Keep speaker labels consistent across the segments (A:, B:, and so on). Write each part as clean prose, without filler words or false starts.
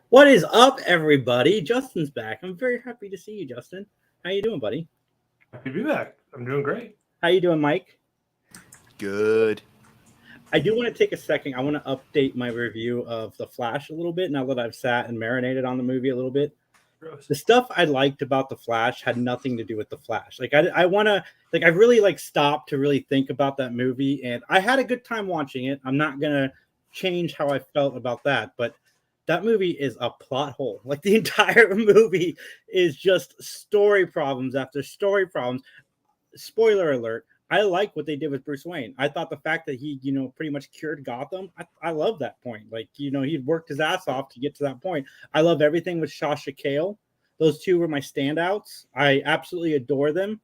A: What is up, everybody? Justin's back. I'm very happy to see you, Justin. How you doing, buddy?
B: Happy to be back. I'm doing great.
A: How you doing, Mike?
C: Good.
A: I do want to take a second. I want to update my review of The Flash a little bit now that I've sat and marinated on the movie a little bit.
B: Gross.
A: The stuff I liked about The Flash had nothing to do with The Flash. I want to, I really stopped to really think about that movie, and I had a good time watching it. I'm not going to change how I felt about that, but that movie is a plot hole. Like, the entire movie is just story problems after story problems. Spoiler alert. I like what they did with Bruce Wayne. I thought the fact that he, pretty much cured Gotham, I love that point. Like, he'd worked his ass off to get to that point. I love everything with Sasha Cale. Those two were my standouts. I absolutely adore them.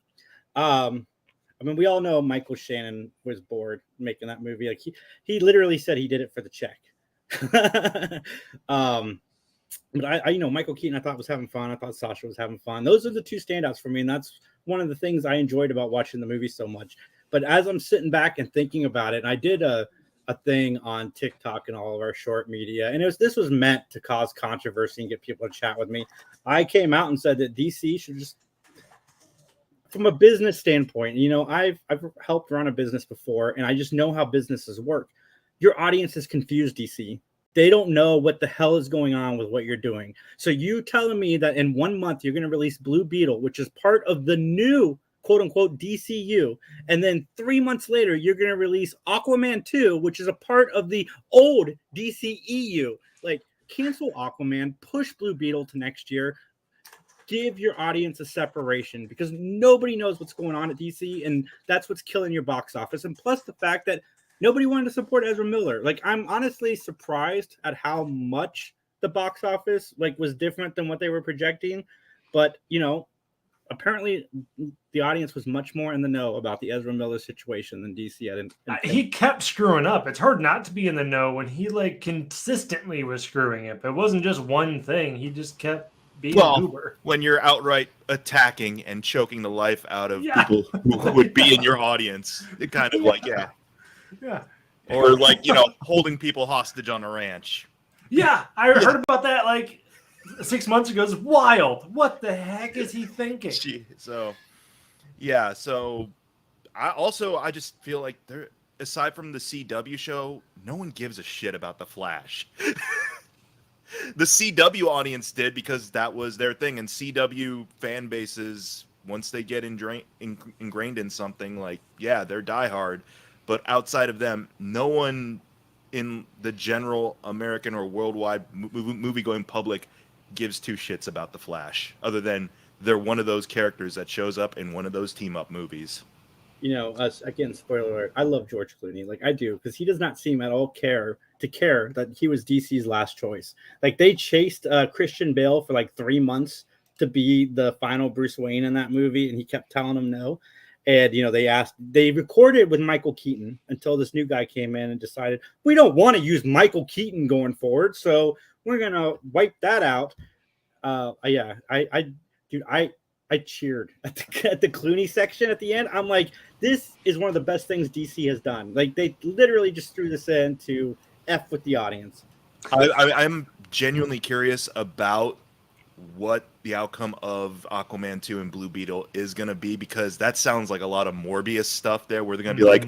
A: We all know Michael Shannon was bored making that movie. Like, he literally said he did it for the check. But I Michael Keaton I thought was having fun. I thought Sasha was having fun. Those are the two standouts for me, and that's one of the things I enjoyed about watching the movie so much. But as I'm sitting back and thinking about it, and I did a thing on TikTok and all of our short media, and this was meant to cause controversy and get people to chat with me. I came out and said that DC should just, from a business standpoint, I've helped run a business before, and I just know how businesses work. Your audience is confused, DC. They don't know what the hell is going on with what you're doing. So you telling me that in 1 month you're going to release Blue Beetle, which is part of the new quote-unquote DCU, and then 3 months later you're going to release Aquaman 2, which is a part of the old DCEU. Like, cancel Aquaman, push Blue Beetle to next year. Give your audience a separation, because nobody knows what's going on at DC, and that's what's killing your box office. And plus the fact that nobody wanted to support Ezra Miller. Like, I'm honestly surprised at how much the box office was different than what they were projecting. But, apparently the audience was much more in the know about the Ezra Miller situation than DC had.
B: He kept screwing up. It's hard not to be in the know when he consistently was screwing up. It wasn't just one thing. He just kept being an Uber.
C: When you're outright attacking and choking the life out of people who would be in your audience, it kind of
B: Yeah.
C: Or holding people hostage on a ranch.
B: Yeah, I heard about that 6 months ago. It's wild. What the heck is he thinking?
C: So I just feel like aside from the CW show, no one gives a shit about the Flash. The CW audience did, because that was their thing, and CW fan bases, once they get ingrained in something, they're diehard. But outside of them, no one in the general American or worldwide movie-going public gives two shits about the Flash, other than they're one of those characters that shows up in one of those team-up movies.
A: Again, spoiler alert, I love George Clooney. I do, because he does not seem at all care that he was DC's last choice. They chased Christian Bale for 3 months to be the final Bruce Wayne in that movie, and he kept telling them no. And, they recorded with Michael Keaton until this new guy came in and decided, we don't want to use Michael Keaton going forward, so we're going to wipe that out. I cheered at the Clooney section at the end. I'm like, this is one of the best things DC has done. They literally just threw this in to F with the audience.
C: I'm genuinely curious about what the outcome of Aquaman 2 and Blue Beetle is going to be, because that sounds like a lot of Morbius stuff there, where they're going to be like,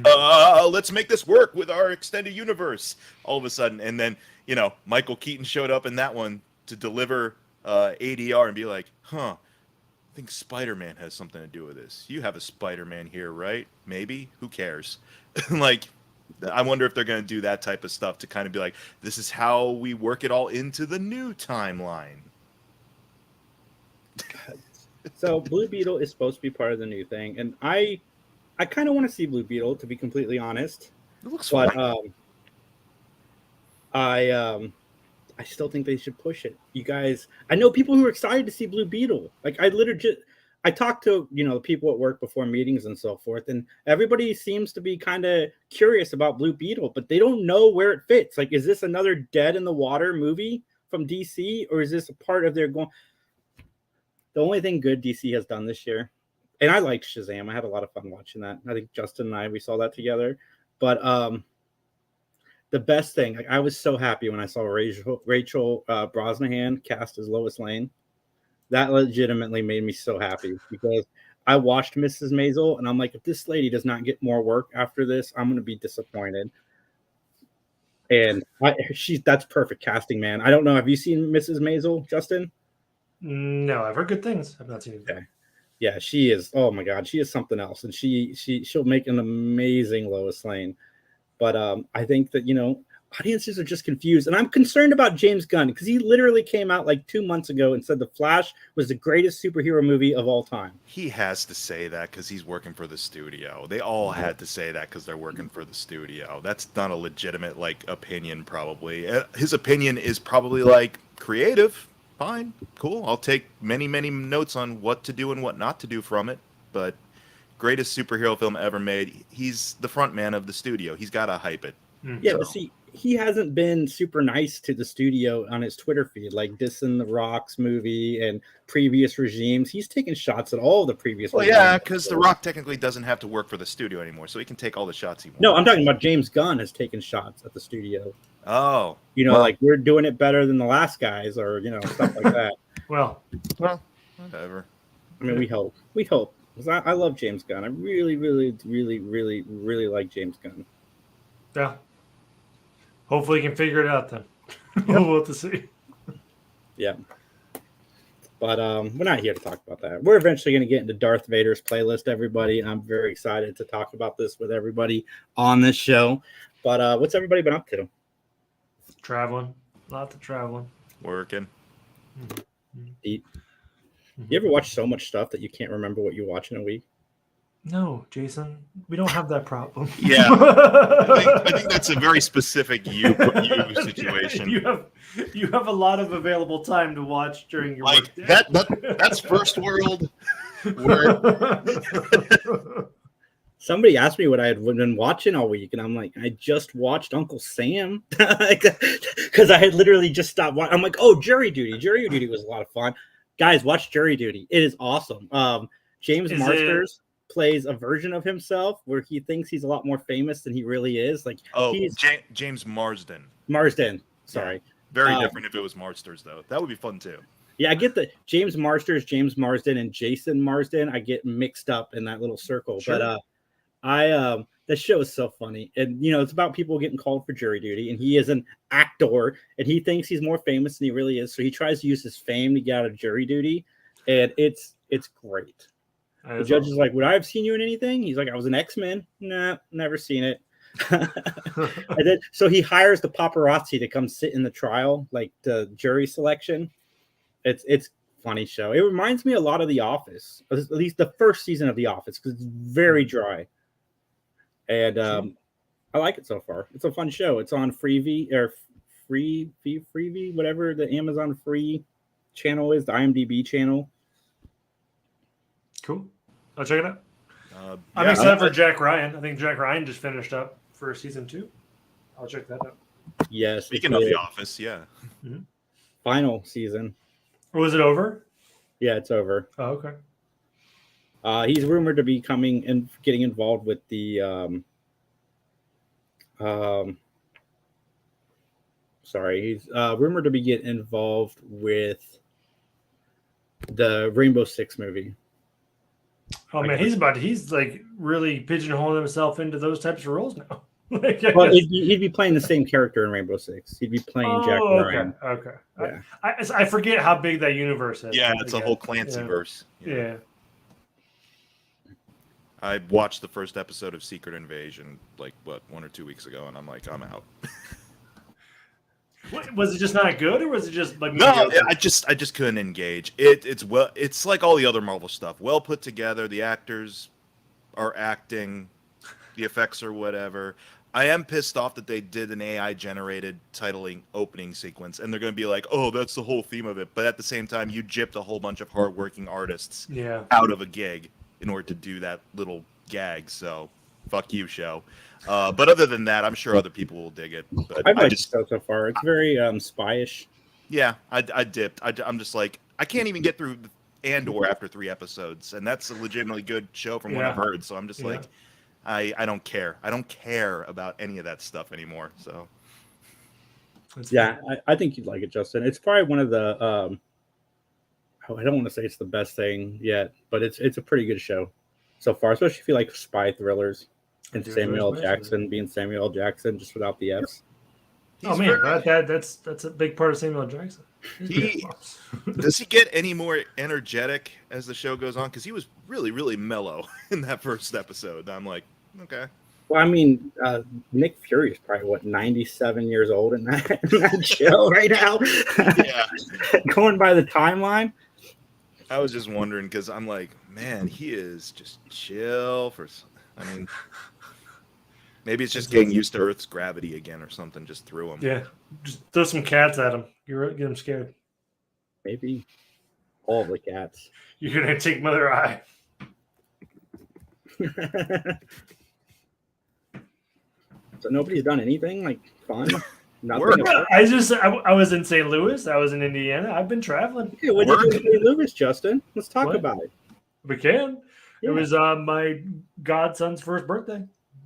C: let's make this work with our extended universe all of a sudden. And then, Michael Keaton showed up in that one to deliver ADR and be like, I think Spider-Man has something to do with this. You have a Spider-Man here, right? Maybe? Who cares? I wonder if they're going to do that type of stuff to kind of be like, this is how we work it all into the new timeline.
A: So Blue Beetle is supposed to be part of the new thing, and I kind of want to see Blue Beetle, to be completely honest.
C: It looks fun.
A: I still think they should push it. You guys, I know people who are excited to see Blue Beetle. I talked to the people at work before meetings and so forth, and everybody seems to be kind of curious about Blue Beetle, but they don't know where it fits. Is this another dead in the water movie from DC, or is this a part of their going? The only thing good DC has done this year, and I liked Shazam. I had a lot of fun watching that. I think Justin and we saw that together. But the best thing, I was so happy when I saw Rachel Brosnahan cast as Lois Lane. That legitimately made me so happy because I watched Mrs. Maisel and I'm like, if this lady does not get more work after this, I'm going to be disappointed. And that's perfect casting, man. I don't know. Have you seen Mrs. Maisel, Justin?
B: No, I've heard good things. I've not seen it.
A: Okay. Yeah, she is. Oh my God, she is something else, and she'll make an amazing Lois Lane. But I think that audiences are just confused, and I'm concerned about James Gunn because he literally came out like 2 months ago and said The Flash was the greatest superhero movie of all time.
C: He has to say that because he's working for the studio. They all had to say that because they're working for the studio. That's not a legitimate opinion. Probably his opinion is probably creative. Fine, cool. I'll take many notes on what to do and what not to do from it. But greatest superhero film ever made. He's the front man of the studio. He's got to hype it.
A: Yeah, but see, he hasn't been super nice to the studio on his Twitter feed, like dissing the Rock's movie and previous regimes. He's taken shots at all the previous.
C: Well, yeah, because the Rock technically doesn't have to work for the studio anymore, so he can take all the shots he wants.
A: No, I'm talking about James Gunn has taken shots at the studio.
C: Oh,
A: like we're doing it better than the last guys, or stuff like that.
B: Well,
C: whatever.
A: I mean, we hope. I love James Gunn. I really, really, really, really, really like James Gunn.
B: Yeah. Hopefully, you can figure it out then. We'll have to see.
A: Yeah. But we're not here to talk about that. We're eventually going to get into Darth Vader's playlist, everybody. I'm very excited to talk about this with everybody on this show. But what's everybody been up to?
B: Traveling. Lots of traveling.
C: Working.
A: Eat. You ever watch so much stuff that you can't remember what you watch in a week?
B: No, Jason, we don't have that problem.
C: Yeah, I think that's a very specific you situation.
B: You have a lot of available time to watch during your work day.
C: That's first world. Where
A: somebody asked me what I had been watching all week, and I'm like, I just watched Uncle Sam because I had literally just stopped watching. I'm like, oh, Jury Duty. Jury Duty was a lot of fun. Guys, watch Jury Duty. It is awesome. James Marsters plays a version of himself where he thinks he's a lot more famous than he really is.
C: James Marsden.
A: Marsden. Sorry.
C: Yeah. Very different if it was Marsters, though. That would be fun, too.
A: Yeah, I get the James Marsters, James Marsden, and Jason Marsden. I get mixed up in that little circle. Sure. But the show is so funny. And, it's about people getting called for jury duty. And he is an actor. And he thinks he's more famous than he really is. So he tries to use his fame to get out of jury duty. And it's great. The judge is like, would I have seen you in anything? He's like, I was an X-Men. Nah, never seen it. And then, so he hires the paparazzi to come sit in the trial, like the jury selection. It's funny show. It reminds me a lot of The Office, at least the first season of The Office, because it's very dry. And I like it so far. It's a fun show. It's on Freevee or Freevee, whatever the Amazon free channel is, the IMDb channel.
B: Cool. I'll check it out. I'm excited for Jack Ryan. I think Jack Ryan just finished up for season 2. I'll check that out.
A: Yes.
C: Speaking of The Office, yeah.
B: Mm-hmm.
A: Final season.
B: Was it over?
A: Yeah, it's over.
B: Oh, okay.
A: He's rumored to be coming and getting involved with the he's rumored to be getting involved with the Rainbow Six movie.
B: Oh man, he's like really pigeonholing himself into those types of roles now.
A: Well, he'd be playing the same character in Rainbow Six. He'd be playing Jack Ryan.
B: Okay.
A: Yeah.
B: I forget how big that universe is.
C: Yeah, it's a whole Clancy-verse.
B: Yeah.
C: I watched the first episode of Secret Invasion 1 or 2 weeks ago, and I'm like, I'm out.
B: What, was it just not good, or was it just like
C: no? I just couldn't engage. It's like all the other Marvel stuff, well put together. The actors are acting, the effects are whatever. I am pissed off that they did an AI generated titling opening sequence, and they're going to be like, oh, that's the whole theme of it. But at the same time, you gypped a whole bunch of hardworking artists out of a gig in order to do that little gag. So fuck you, show. But other than that, I'm sure other people will dig it. But
A: I've liked it so far. It's very spyish.
C: Yeah, I dipped. I'm just like, I can't even get through Andor after 3 episodes, and that's a legitimately good show from what I've heard. So I'm just like, I don't care. I don't care about any of that stuff anymore. So
A: yeah, I think you'd like it, Justin. It's probably one of the I don't want to say it's the best thing yet, but it's a pretty good show so far, especially if you like spy thrillers and Samuel L. Jackson being Samuel L. Jackson just without the F's.
B: Oh man, that's a big part of Samuel L. Jackson.
C: Does he get any more energetic as the show goes on? Because he was really, really mellow in that first episode. I'm like, okay.
A: Well, I mean, Nick Fury is probably 97 years old in that show right now.
C: Yeah.
A: Going by the timeline.
C: I was just wondering because I'm like, man, he is just chill for. I mean, maybe it's just getting used to Earth's gravity again or something. Just threw him.
B: Yeah, just throw some cats at him. Get him scared.
A: Maybe all the cats.
B: You're gonna take Mother Eye.
A: So nobody's done anything like fun.
C: Nothing.
B: I was in St. Louis. I was in Indiana. I've been traveling.
A: Hey, what did you do in St. Louis, Justin? Let's talk about it.
B: We can. Yeah. It was my godson's first birthday.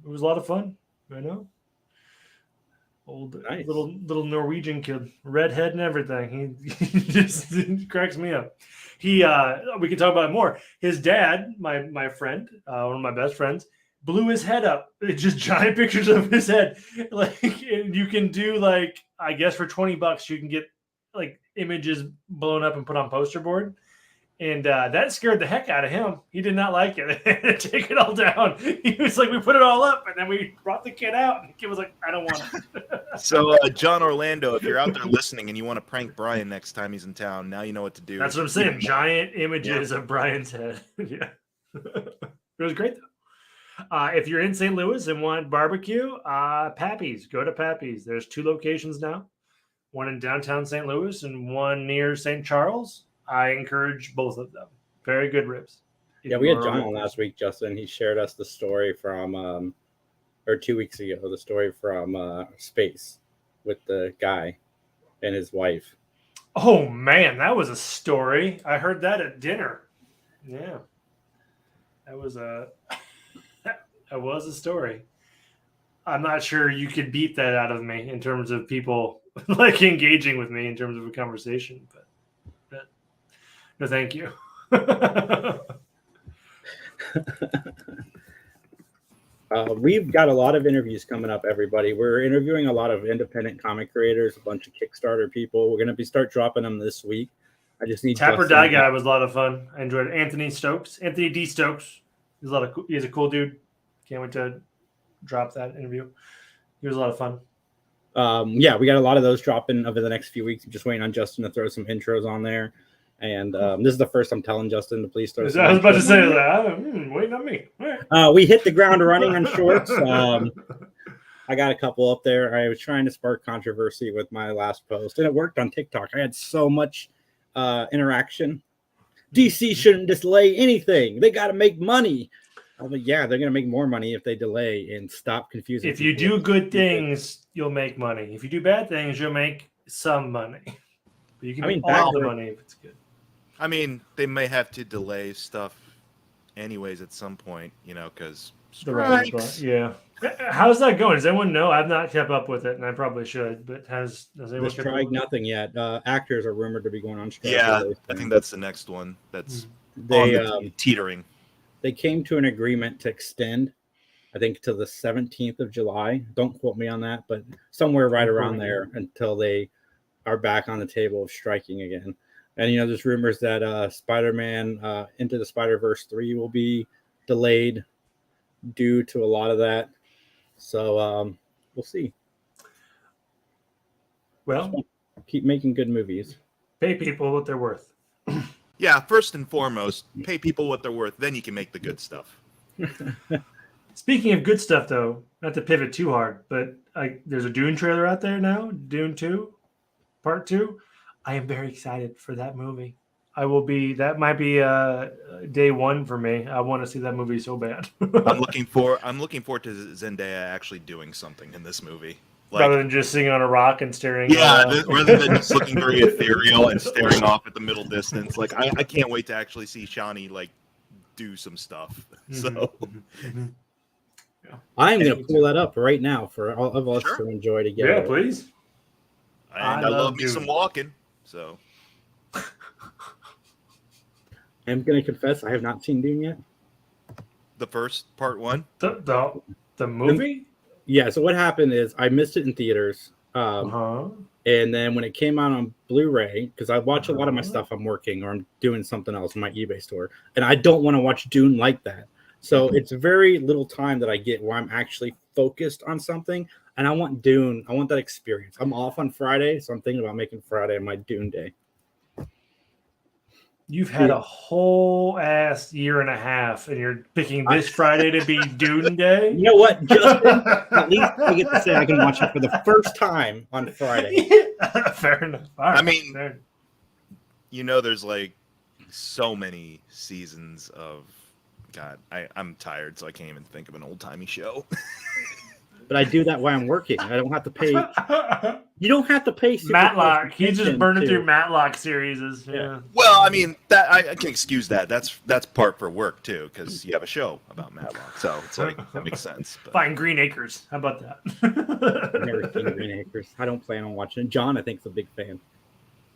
B: It was a lot of fun. I know. Nice. little Norwegian kid, redhead and everything. He just cracks me up. We can talk about it more. His dad, my friend, one of my best friends, blew his head up. It's just giant pictures of his head. Like you can do I guess for $20 you can get images blown up and put on poster board. And that scared the heck out of him. He did not like it. Take it all down. He was like, we put it all up, and then we brought the kid out, and the kid was like, I don't want it.
C: So, John Orlando, if you're out there listening and you want to prank Brian next time he's in town, now you know what to do.
B: That's what I'm saying. Giant images of Brian's head. Yeah. It was great, though. If you're in St. Louis and want barbecue, Pappy's. Go to Pappy's. There's 2 locations now. One in downtown St. Louis and one near St. Charles. I encourage both of them. Very good ribs.
A: Yeah, we had John on last week, Justin. He shared us the story from, or 2 weeks ago, the story from space with the guy and his wife.
B: Oh, man, that was a story. I heard that at dinner. Yeah. That was a story. I'm not sure you could beat that out of me in terms of people engaging with me in terms of a conversation, but no, thank you.
A: We've got a lot of interviews coming up, everybody. We're interviewing a lot of independent comic creators, a bunch of Kickstarter people. We're going to start dropping them this week. I just need
B: Tapper Die Guy was a lot of fun. I enjoyed it. Anthony D. Stokes. He's a cool dude. Can't wait to drop that interview. He was a lot of fun.
A: Yeah, we got a lot of those dropping over the next few weeks. I'm just waiting on Justin to throw some intros on there. And this is the first I'm telling Justin to please throw.
B: I was about to say that. Waiting on me.
A: Right. We hit the ground running on shorts. I got a couple up there. I was trying to spark controversy with my last post, and it worked on TikTok. I had so much interaction. DC shouldn't delay anything. They got to make money. I was like, yeah, they're going to make more money if they delay and stop confusing.
B: If you do good things, you'll make money. If you do bad things, you'll make some money. But you can make all the money if it's good.
C: I mean, they may have to delay stuff anyways at some point, because strikes.
B: Yeah. How's that going? Does anyone know? I've not kept up with it, and I probably should. But has anyone kept up with
A: nothing yet? Actors are rumored to be going on strike.
C: Yeah, I think that's the next one. That's teetering.
A: They came to an agreement to extend, I think, to the 17th of July. Don't quote me on that, but somewhere right around there until they are back on the table of striking again. And, there's rumors that Spider-Man Into the Spider-Verse 3 will be delayed due to a lot of that. So we'll see.
B: Well,
A: keep making good movies.
B: Pay people what they're worth.
C: Yeah, first and foremost, pay people what they're worth. Then you can make the good stuff.
B: Speaking of good stuff, though, not to pivot too hard, but there's a Dune trailer out there now, Dune 2, Part 2. I am very excited for that movie. That might be day one for me. I want to see that movie so bad.
C: I'm looking forward to Zendaya actually doing something in this movie.
B: Rather than just sitting on a rock and staring.
C: Yeah, rather than just looking very ethereal and staring off at the middle distance. I can't wait to actually see Shawnee do some stuff. So
A: I'm going to pull that up right now for all of us
C: Sure.
A: to enjoy together.
B: Yeah, please.
C: And I love me some walking. So
A: I'm going to confess I have not seen Dune yet.
C: the first part 1.
B: The movie?
A: Yeah, so what happened is I missed it in theaters.
B: Uh-huh.
A: And then when it came out on Blu-ray, because I watch a lot of my stuff, I'm working or I'm doing something else in my eBay store, and I don't want to watch Dune like that. So it's very little time that I get where I'm actually focused on something, and I want Dune. I want that experience. I'm off on Friday, so I'm thinking about making Friday my Dune day.
B: You've had a whole ass year and a half, and you're picking this Friday to be Dune Day?
A: You know what, Justin? At least I get to say I can watch it for the first time on Friday.
B: Fair enough. All right.
C: I mean, there's like so many seasons of God. I'm tired, so I can't even think of an old-timey show.
A: But I do that while I'm working. I don't have to pay. You don't have to pay.
B: Matlock. He's just burning through Matlock series. Yeah.
C: Well, I mean, that I can excuse that. That's part for work too, because you have a show about Matlock, so it's like that makes sense. But.
B: Find Green Acres. How about that?
A: I've never seen Green Acres. I don't plan on watching it. John, I think, is a big fan.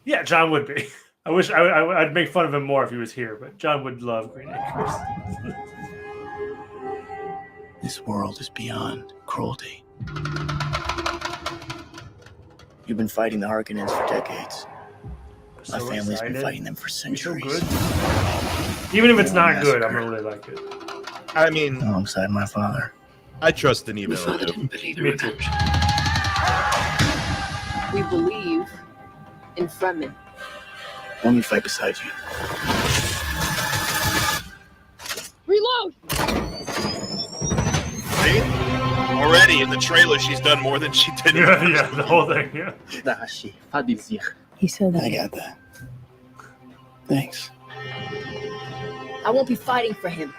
B: Yeah, John would be. I wish I'd make fun of him more if he was here, but John would love Green Acres.
D: This world is beyond cruelty. You've been fighting the Harkonnens for decades. My family's been fighting them for centuries.
B: So good. Even if it's not good, I'm gonna really like it.
C: I mean,
D: alongside my father.
C: I trust Denis
D: My father
C: Villeneuve.
D: didn't believe
B: Me
D: in
B: too.
D: redemption.
E: We believe in Fremen.
D: Let me fight beside you.
E: Reload!
C: See? Already in the trailer, she's done more than she did.
B: Yeah, the whole thing. Yeah.
E: He said that.
D: I got that. Thanks.
E: I won't be fighting for him.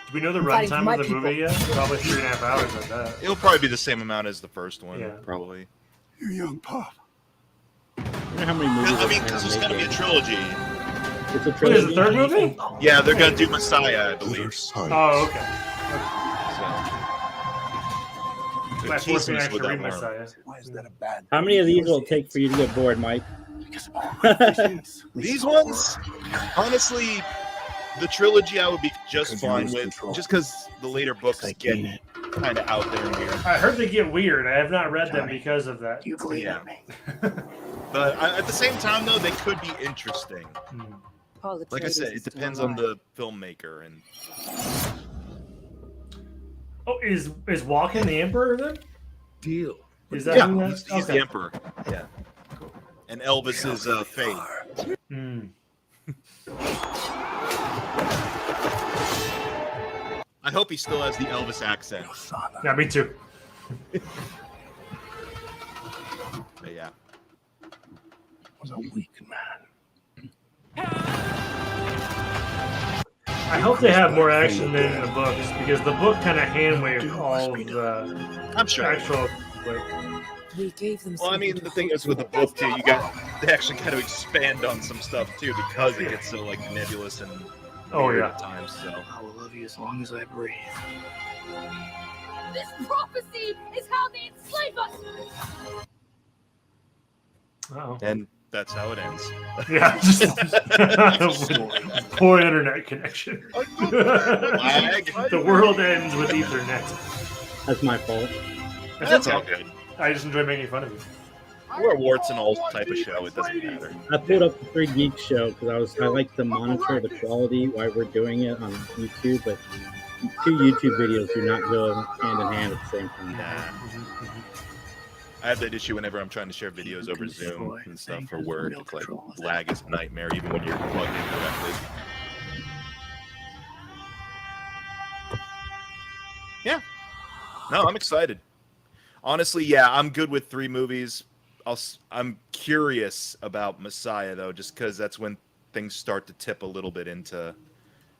B: Do we know the
E: I'm fighting for
B: runtime
E: my
B: of the
E: people.
B: movie yet? Probably 3.5 hours like that.
C: It'll probably be the same amount as the first one,
B: Yeah.
C: probably.
D: You young pup.
A: I wonder how many movies.
C: Because it's going to be a trilogy.
A: It's a
B: Wait,
A: trilogy.
B: is the third movie?
C: Yeah, they're going to do Messiah, I believe.
B: Oh, okay.
C: So,
B: My
C: they're
B: fourth
C: teasing us
B: actually
C: with that
B: read
C: more.
B: Messiah.
D: Why is that a bad
A: How many of these will it take for you to get bored, Mike?
D: Because of all my visions.
C: These ones, honestly, the trilogy I would be just
D: Because you
C: fine
D: lose
C: with,
D: control.
C: just because the later books
D: I
C: get
D: get it.
C: kind of out there and weird.
B: I heard they get weird. I have not read them
D: Johnny.
B: because of that.
D: You believe
C: Yeah.
D: in me.
C: But at the same time, though, they could be interesting.
E: All the
C: Like I said,
E: traitors
C: it
E: still
C: depends on
E: alive.
C: the filmmaker. And
B: Oh, is Walken the Emperor then?
D: Deal.
B: Is that
C: yeah,
B: who
C: he's
B: that's?
C: the emperor. Yeah. And Elvis is Fate.
B: Mm.
C: I hope he still has the Elvis accent.
D: Your father
B: Yeah, me too.
C: But yeah.
D: was a weak man.
B: I hope they have more action than in the books because the book kind of hand-waved all of the
C: I'm sure.
B: actual. Like,
E: We gave them
C: Well, I mean, the thing is with the book too, they actually got to expand on some stuff too because it gets so like nebulous and
B: Oh,
C: weird
B: yeah.
C: at times. So
D: I will love you as long as I breathe.
E: This prophecy is how they enslave us!
B: oh.
C: and that's how it ends.
B: Yeah. Poor internet connection.
C: Lag.
B: The world ends with Ethernet.
A: That's my fault.
C: That's all good.
B: I just enjoy making fun of you.
C: We're a warts and all type of show. It doesn't matter.
A: I pulled up the Three Geeks show because I like to monitor the quality while we're doing it on YouTube, but two YouTube videos do not go hand in hand at the same time.
C: Nah. I have that issue whenever I'm trying to share videos over Zoom and stuff for work. It's like lag is a nightmare, even when you're plugged in directly. Yeah. No, I'm excited. Honestly, yeah, I'm good with 3 movies. I'm curious about Messiah, though, just because that's when things start to tip a little bit into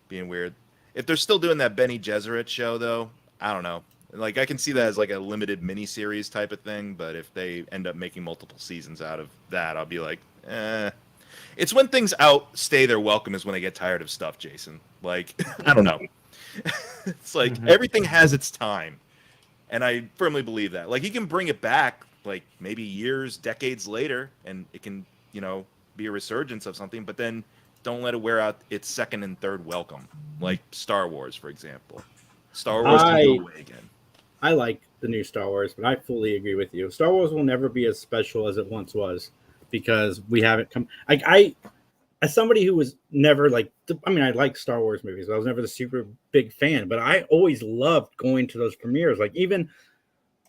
C: being weird. If they're still doing that Benny Gesserit show, though, I don't know. Like, I can see that as like a limited miniseries type of thing, but if they end up making multiple seasons out of that, I'll be like, eh. It's when things outstay their welcome is when I get tired of stuff, Jason. Like, I don't know. It's like everything has its time. And I firmly believe that. Like, he can bring it back, like, maybe years, decades later, and it can, be a resurgence of something, but then don't let it wear out its second and third welcome. Like Star Wars, for example. Star Wars can go away again.
A: I like the new Star Wars, but I fully agree with you. Star Wars will never be as special as it once was because we haven't come. I as somebody who was never like, I like Star Wars movies, but I was never the super big fan. But I always loved going to those premieres. Like even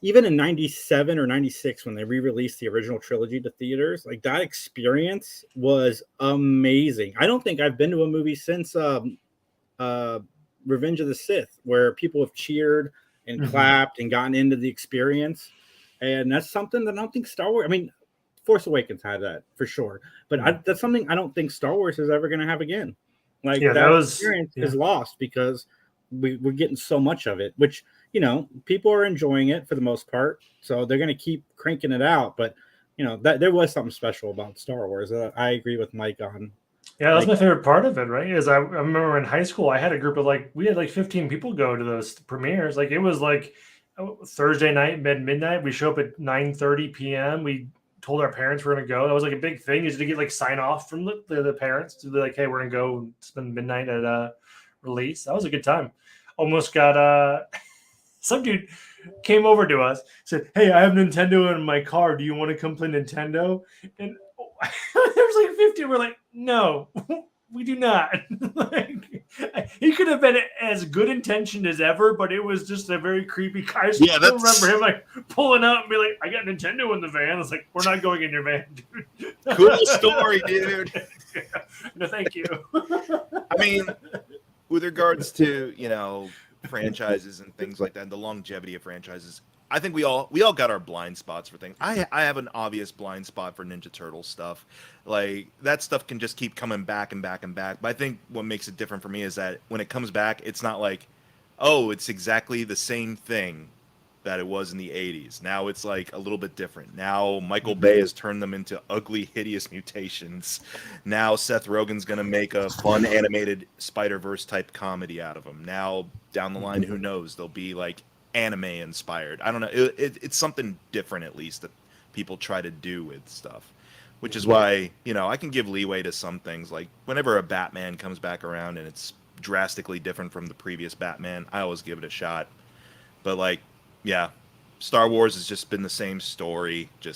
A: in '97 or '96 when they re-released the original trilogy to theaters, like that experience was amazing. I don't think I've been to a movie since Revenge of the Sith where people have cheered and clapped and gotten into the experience. And that's something that I don't think Star Wars, Force Awakens had that for sure. But that's something I don't think Star Wars is ever going to have again. Like that experience is lost because we're getting so much of it, which, people are enjoying it for the most part. So they're going to keep cranking it out. But, that there was something special about Star Wars. I agree with Mike on.
B: Yeah, that's my favorite part of it, right? Is I remember in high school, I had a group of we had 15 people go to those premieres. Like it was Thursday night, midnight. We show up at 9:30 p.m. We told our parents we're going to go. That was like a big thing. You had to get sign off from the parents to be like, hey, we're going to go spend midnight at release. That was a good time. Almost got some dude came over to us, said, hey, I have Nintendo in my car. Do you want to come play Nintendo? And there was 50. We're like, no, we do not. He could have been as good intentioned as ever, but it was just a very creepy guy. I still remember him pulling up and be like, I got Nintendo in the van. It's like, we're not going in your van, dude.
C: Cool story, dude.
B: No, thank you.
C: With regards to, franchises and things like that, the longevity of franchises, I think we all got our blind spots for things. I have an obvious blind spot for Ninja Turtle stuff. Like that stuff can just keep coming back and back and back. But I think what makes it different for me is that when it comes back, it's not like, oh, it's exactly the same thing that it was in the 80s. Now it's like a little bit different. Now Michael Bay has turned them into ugly, hideous mutations. Now Seth Rogen's going to make a fun animated Spider-Verse type comedy out of them. Now down the line, who knows? They'll be like anime inspired. I don't know. It's something different at least that people try to do with stuff, which is why, I can give leeway to some things. Like whenever a Batman comes back around and it's drastically different from the previous Batman, I always give it a shot. But yeah, Star Wars has just been the same story. We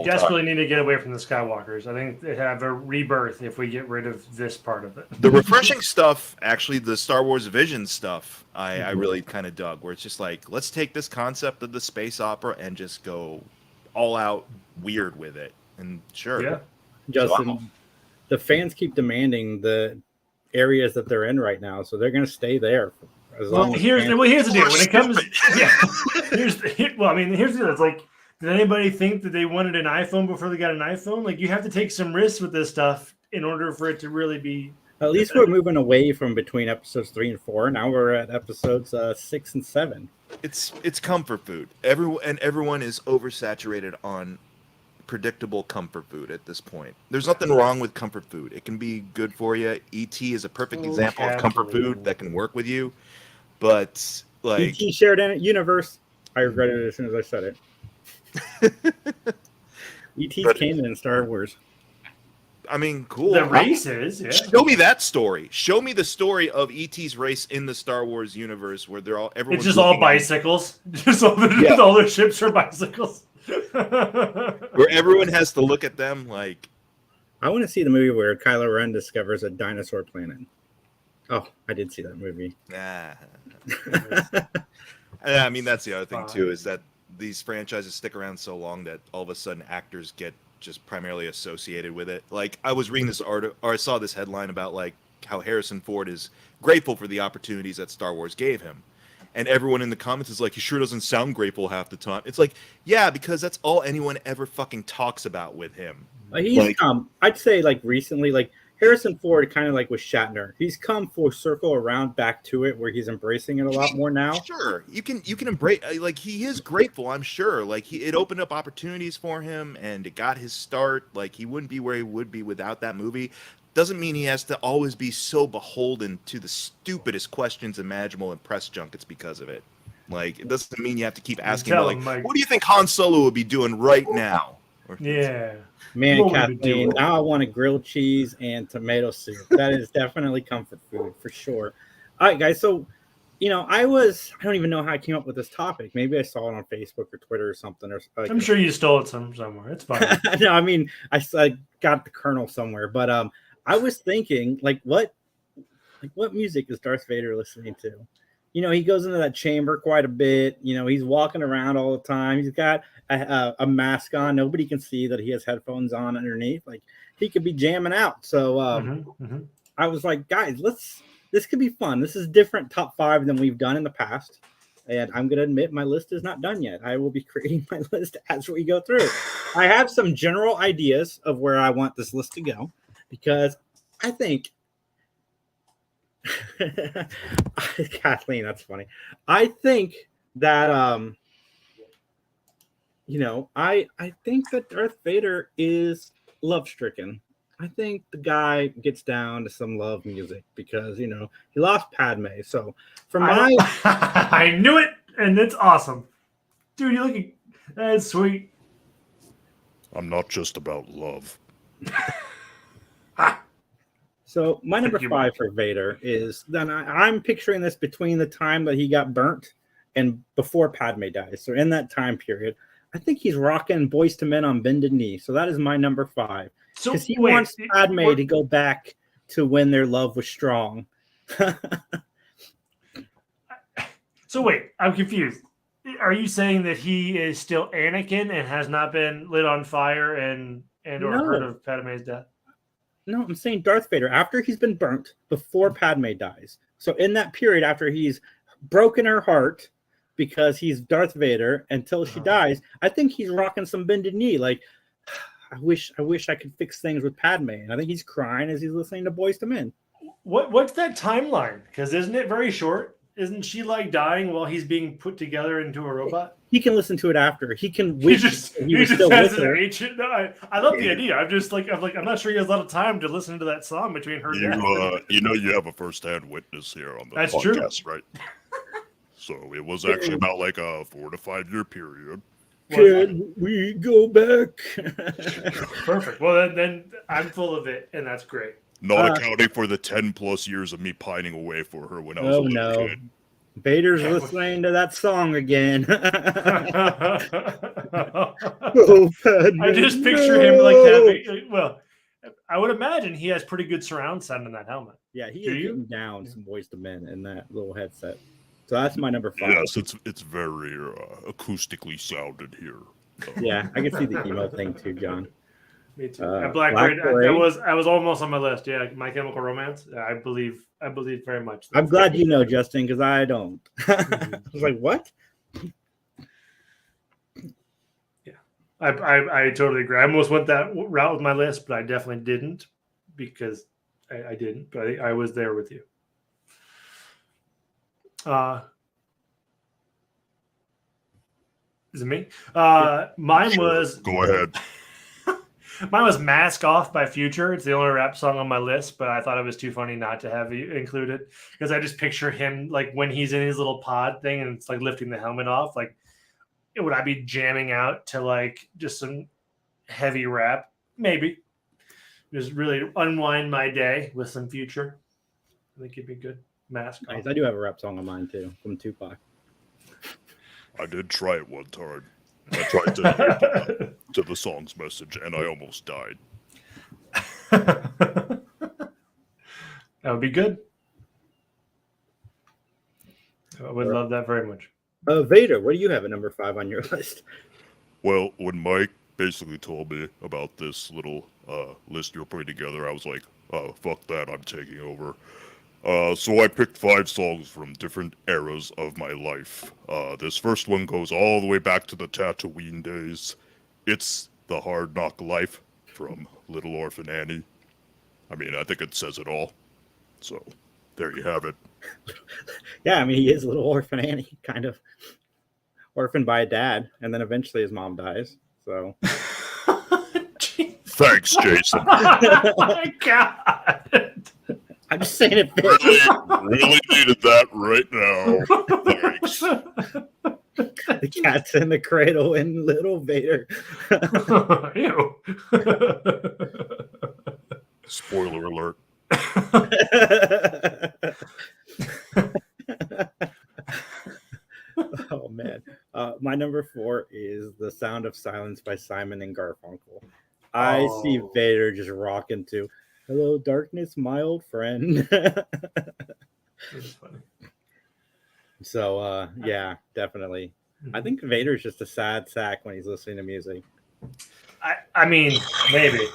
B: desperately need to get away from the Skywalkers. I think they have a rebirth if we get rid of this part of it.
C: The refreshing stuff, actually, the Star Wars Vision stuff, I really kind of dug. Where it's just like, let's take this concept of the space opera and just go all out weird with it. And sure,
B: yeah,
A: Justin, the fans keep demanding the areas that they're in right now, so they're going to stay there. Here's the deal.
B: When it comes, here's the deal. It's like, did anybody think that they wanted an iPhone before they got an iPhone? Like, you have to take some risks with this stuff in order for it to really be.
A: At least we're moving away from between episodes 3 and 4. Now we're at episodes 6 and 7.
C: It's comfort food. Everyone is oversaturated on predictable comfort food at this point. There's nothing wrong with comfort food. It can be good for you. E.T. is a perfect example of comfort food that can work with you. But
A: E.T. shared in universe. I regretted it as soon as I said it. E.T.'s canon in Star Wars.
C: Cool.
B: The races, yeah.
C: Show me that story. Show me the story of E.T.'s race in the Star Wars universe where everyone's
B: it's just all bicycles. Just all their ships are bicycles.
C: Where everyone has to look at them like.
A: I want to see the movie where Kylo Ren discovers a dinosaur planet. Oh, I did see that movie.
C: Nah. That's the other thing too, is that these franchises stick around so long that all of a sudden actors get just primarily associated with it. Like I was reading this article, or I saw this headline about like how Harrison Ford is grateful for the opportunities that Star Wars gave him. And everyone in the comments is like, he sure doesn't sound grateful half the time. It's like, yeah, because that's all anyone ever fucking talks about with him.
A: He's I'd say recently, Harrison Ford kind of like with Shatner. He's come full circle around back to it where he's embracing it a lot more now.
C: Sure. You can embrace, he is grateful, I'm sure. It opened up opportunities for him and it got his start. He wouldn't be where he would be without that movie. Doesn't mean he has to always be so beholden to the stupidest questions imaginable in press junkets because of it. Like, it doesn't mean you have to keep asking,
B: tell
C: like,
B: him, Mike.
C: what do you think Han Solo would be doing right now? Or-
B: Yeah.
A: Man,
B: What would we
A: Kathleen,
B: do?
A: now I want a grilled cheese and tomato soup. That is definitely comfort food for sure. All right, guys. So, I don't even know how I came up with this topic. Maybe I saw it on Facebook or Twitter or something. Or like,
B: I'm sure you stole it somewhere. It's fine.
A: No, I mean, I got the kernel somewhere. But I was thinking, what music is Darth Vader listening to? He goes into that chamber quite a bit. He's walking around all the time. He's got a mask on. Nobody can see that he has headphones on underneath. Like, he could be jamming out. So I was like, guys, this could be fun. This is different top 5 than we've done in the past. And I'm going to admit my list is not done yet. I will be creating my list as we go through. I have some general ideas of where I want this list to go because I think Kathleen, that's funny. I think that I think that Darth Vader is love stricken. I think the guy gets down to some love music because he lost Padme. So
B: I knew it, and it's awesome, dude. You looking? That's sweet.
C: I'm not just about love.
A: So my number 5 for Vader is then I'm picturing this between the time that he got burnt and before Padme dies. So in that time period, I think he's rocking Boyz II Men on bended knee. So that is my number 5 because he wants Padme to go back to when their love was strong.
B: So wait, I'm confused. Are you saying that he is still Anakin and has not been lit on fire and or heard of Padme's death?
A: No, I'm saying Darth Vader after he's been burnt before Padme dies. So in that period after he's broken her heart because he's Darth Vader until she dies, I think he's rocking some bended knee. Like, I wish I could fix things with Padme. And I think he's crying as he's listening to Boyz II Men.
B: What's that timeline? Because isn't it very short? Isn't she like dying while he's being put together into a robot?
A: He can listen to it after. He can wish he was still with her.
B: No, I love the idea. I'm not sure he has a lot of time to listen to that song between her.
C: You have a first-hand witness here on the podcast, right? So it was actually about like a 4 to 5 year period.
A: Can we go back?
B: Perfect. Well, then I'm full of it, and that's great.
C: Not accounting for the 10+ years of me pining away for her when I was a little kid.
A: Vader's listening to that song again.
B: I just picture him like having. Well, I would imagine he has pretty good surround sound in that helmet.
A: Yeah, he is getting down some Boyz II Men in that little headset. So that's my number 5.
C: Yes, it's very acoustically sounded here.
A: Yeah, I can see the emo thing too, John.
B: Me too. Black Parade. I was almost on my list. Yeah, My Chemical Romance. I believe very much.
A: I'm glad you know, Justin, because I don't. I was like, what?
B: Yeah, I totally agree. I almost went that route with my list, but I definitely didn't because I didn't. But I was there with you. Is it me? Mine was.
C: Go ahead.
B: Mine was Mask Off by Future. It's the only rap song on my list, but I thought it was too funny not to have you included because I just picture him like when he's in his little pod thing and it's like lifting the helmet off. Like, would I be jamming out to like just some heavy rap? Maybe. Just really unwind my day with some Future. I think it'd be good. Mask Off.
A: Nice. I do have a rap song of mine too from Tupac.
C: I did try it one time. I tried to the song's message, and I almost died.
B: That would be good. I would love that very much.
A: Vader, what do you have at number 5 on your list?
C: Well, when Mike basically told me about this little list you're putting together, I was like, oh, fuck that, I'm taking over. So I picked 5 songs from different eras of my life. This first one goes all the way back to the Tatooine days. It's The Hard Knock Life from Little Orphan Annie. I mean, I think it says it all. So, there you have it.
A: Yeah, I mean, he is Little Orphan Annie, kind of. Orphaned by a dad, and then eventually his mom dies. So.
C: Thanks, Jason.
B: Oh my God.
A: I'm just saying it fits.
C: Really needed that right now. Thanks.
A: The cat's in the cradle and little Vader.
B: Ew.
C: Spoiler alert.
A: Oh man, my number 4 is "The Sound of Silence" by Simon and Garfunkel. I see
B: Oh.
A: Vader just rocking to "Hello, Darkness, my old friend."
B: It's funny.
A: So yeah, definitely. I think Vader's just a sad sack when he's listening to music.
B: I mean, maybe.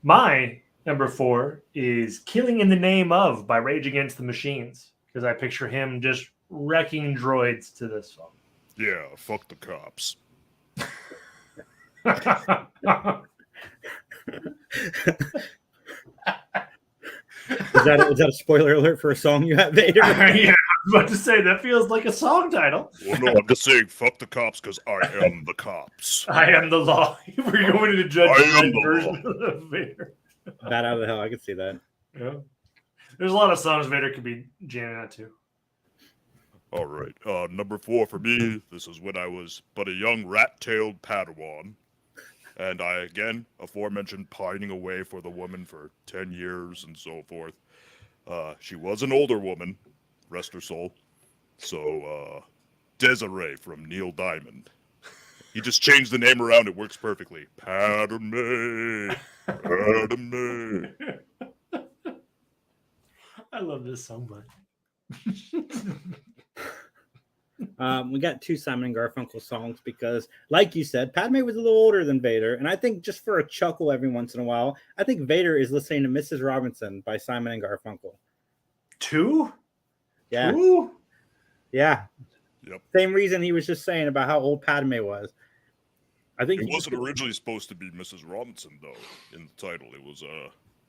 B: My number 4 is "Killing in the Name of" by Rage Against the Machines, because I picture him just wrecking droids to this song.
C: Yeah, fuck the cops.
A: Is that a spoiler alert for a song you have, Vader?
B: Yeah, I was about to say that feels like a song title.
C: Well, no, I'm just saying fuck the cops because I am the cops.
B: I am the law. We're going to judge
C: I am
B: the
C: the
B: version of Vader.
A: Bat out of hell. I can see that.
B: Yeah. There's a lot of songs Vader could be jamming out to.
C: All right, number 4 for me. This is when I was but a young rat-tailed Padawan. And I, again, aforementioned pining away for the woman for 10 years and so forth. She was an older woman, rest her soul. So, Desiree from Neil Diamond. He just changed the name around, it works perfectly. Padme, Padme.
B: I love this so much.
A: We got 2 Simon and Garfunkel songs because, like you said, Padme was a little older than Vader, and I think just for a chuckle every once in a while, I think Vader is listening to Mrs. Robinson by Simon and Garfunkel.
B: 2?
A: Yeah,
B: 2?
A: yeah.
C: Yep.
A: Same reason he was just saying about how old Padme was. I think
C: It wasn't originally supposed to be Mrs. Robinson, though, in the title. It was,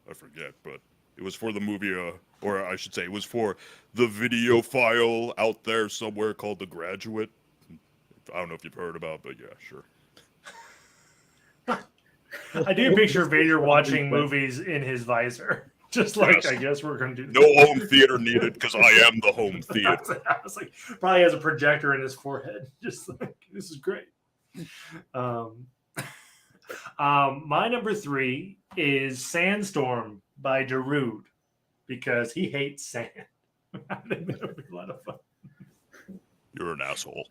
C: I forget, but it was for the movie, or I should say, it was for the video file out there somewhere called The Graduate. I don't know if you've heard about, but yeah, sure.
B: I do picture Vader watching movies in his visor. Just like,
C: Yes.
B: I guess we're going to do
C: No home theater needed, because I am the home theater.
B: I was like, probably has a projector in his forehead. Just like, this is great. My number 3 is "Sandstorm" by Darude, because he hates sand. I think that would be a lot of fun.
C: You're an asshole.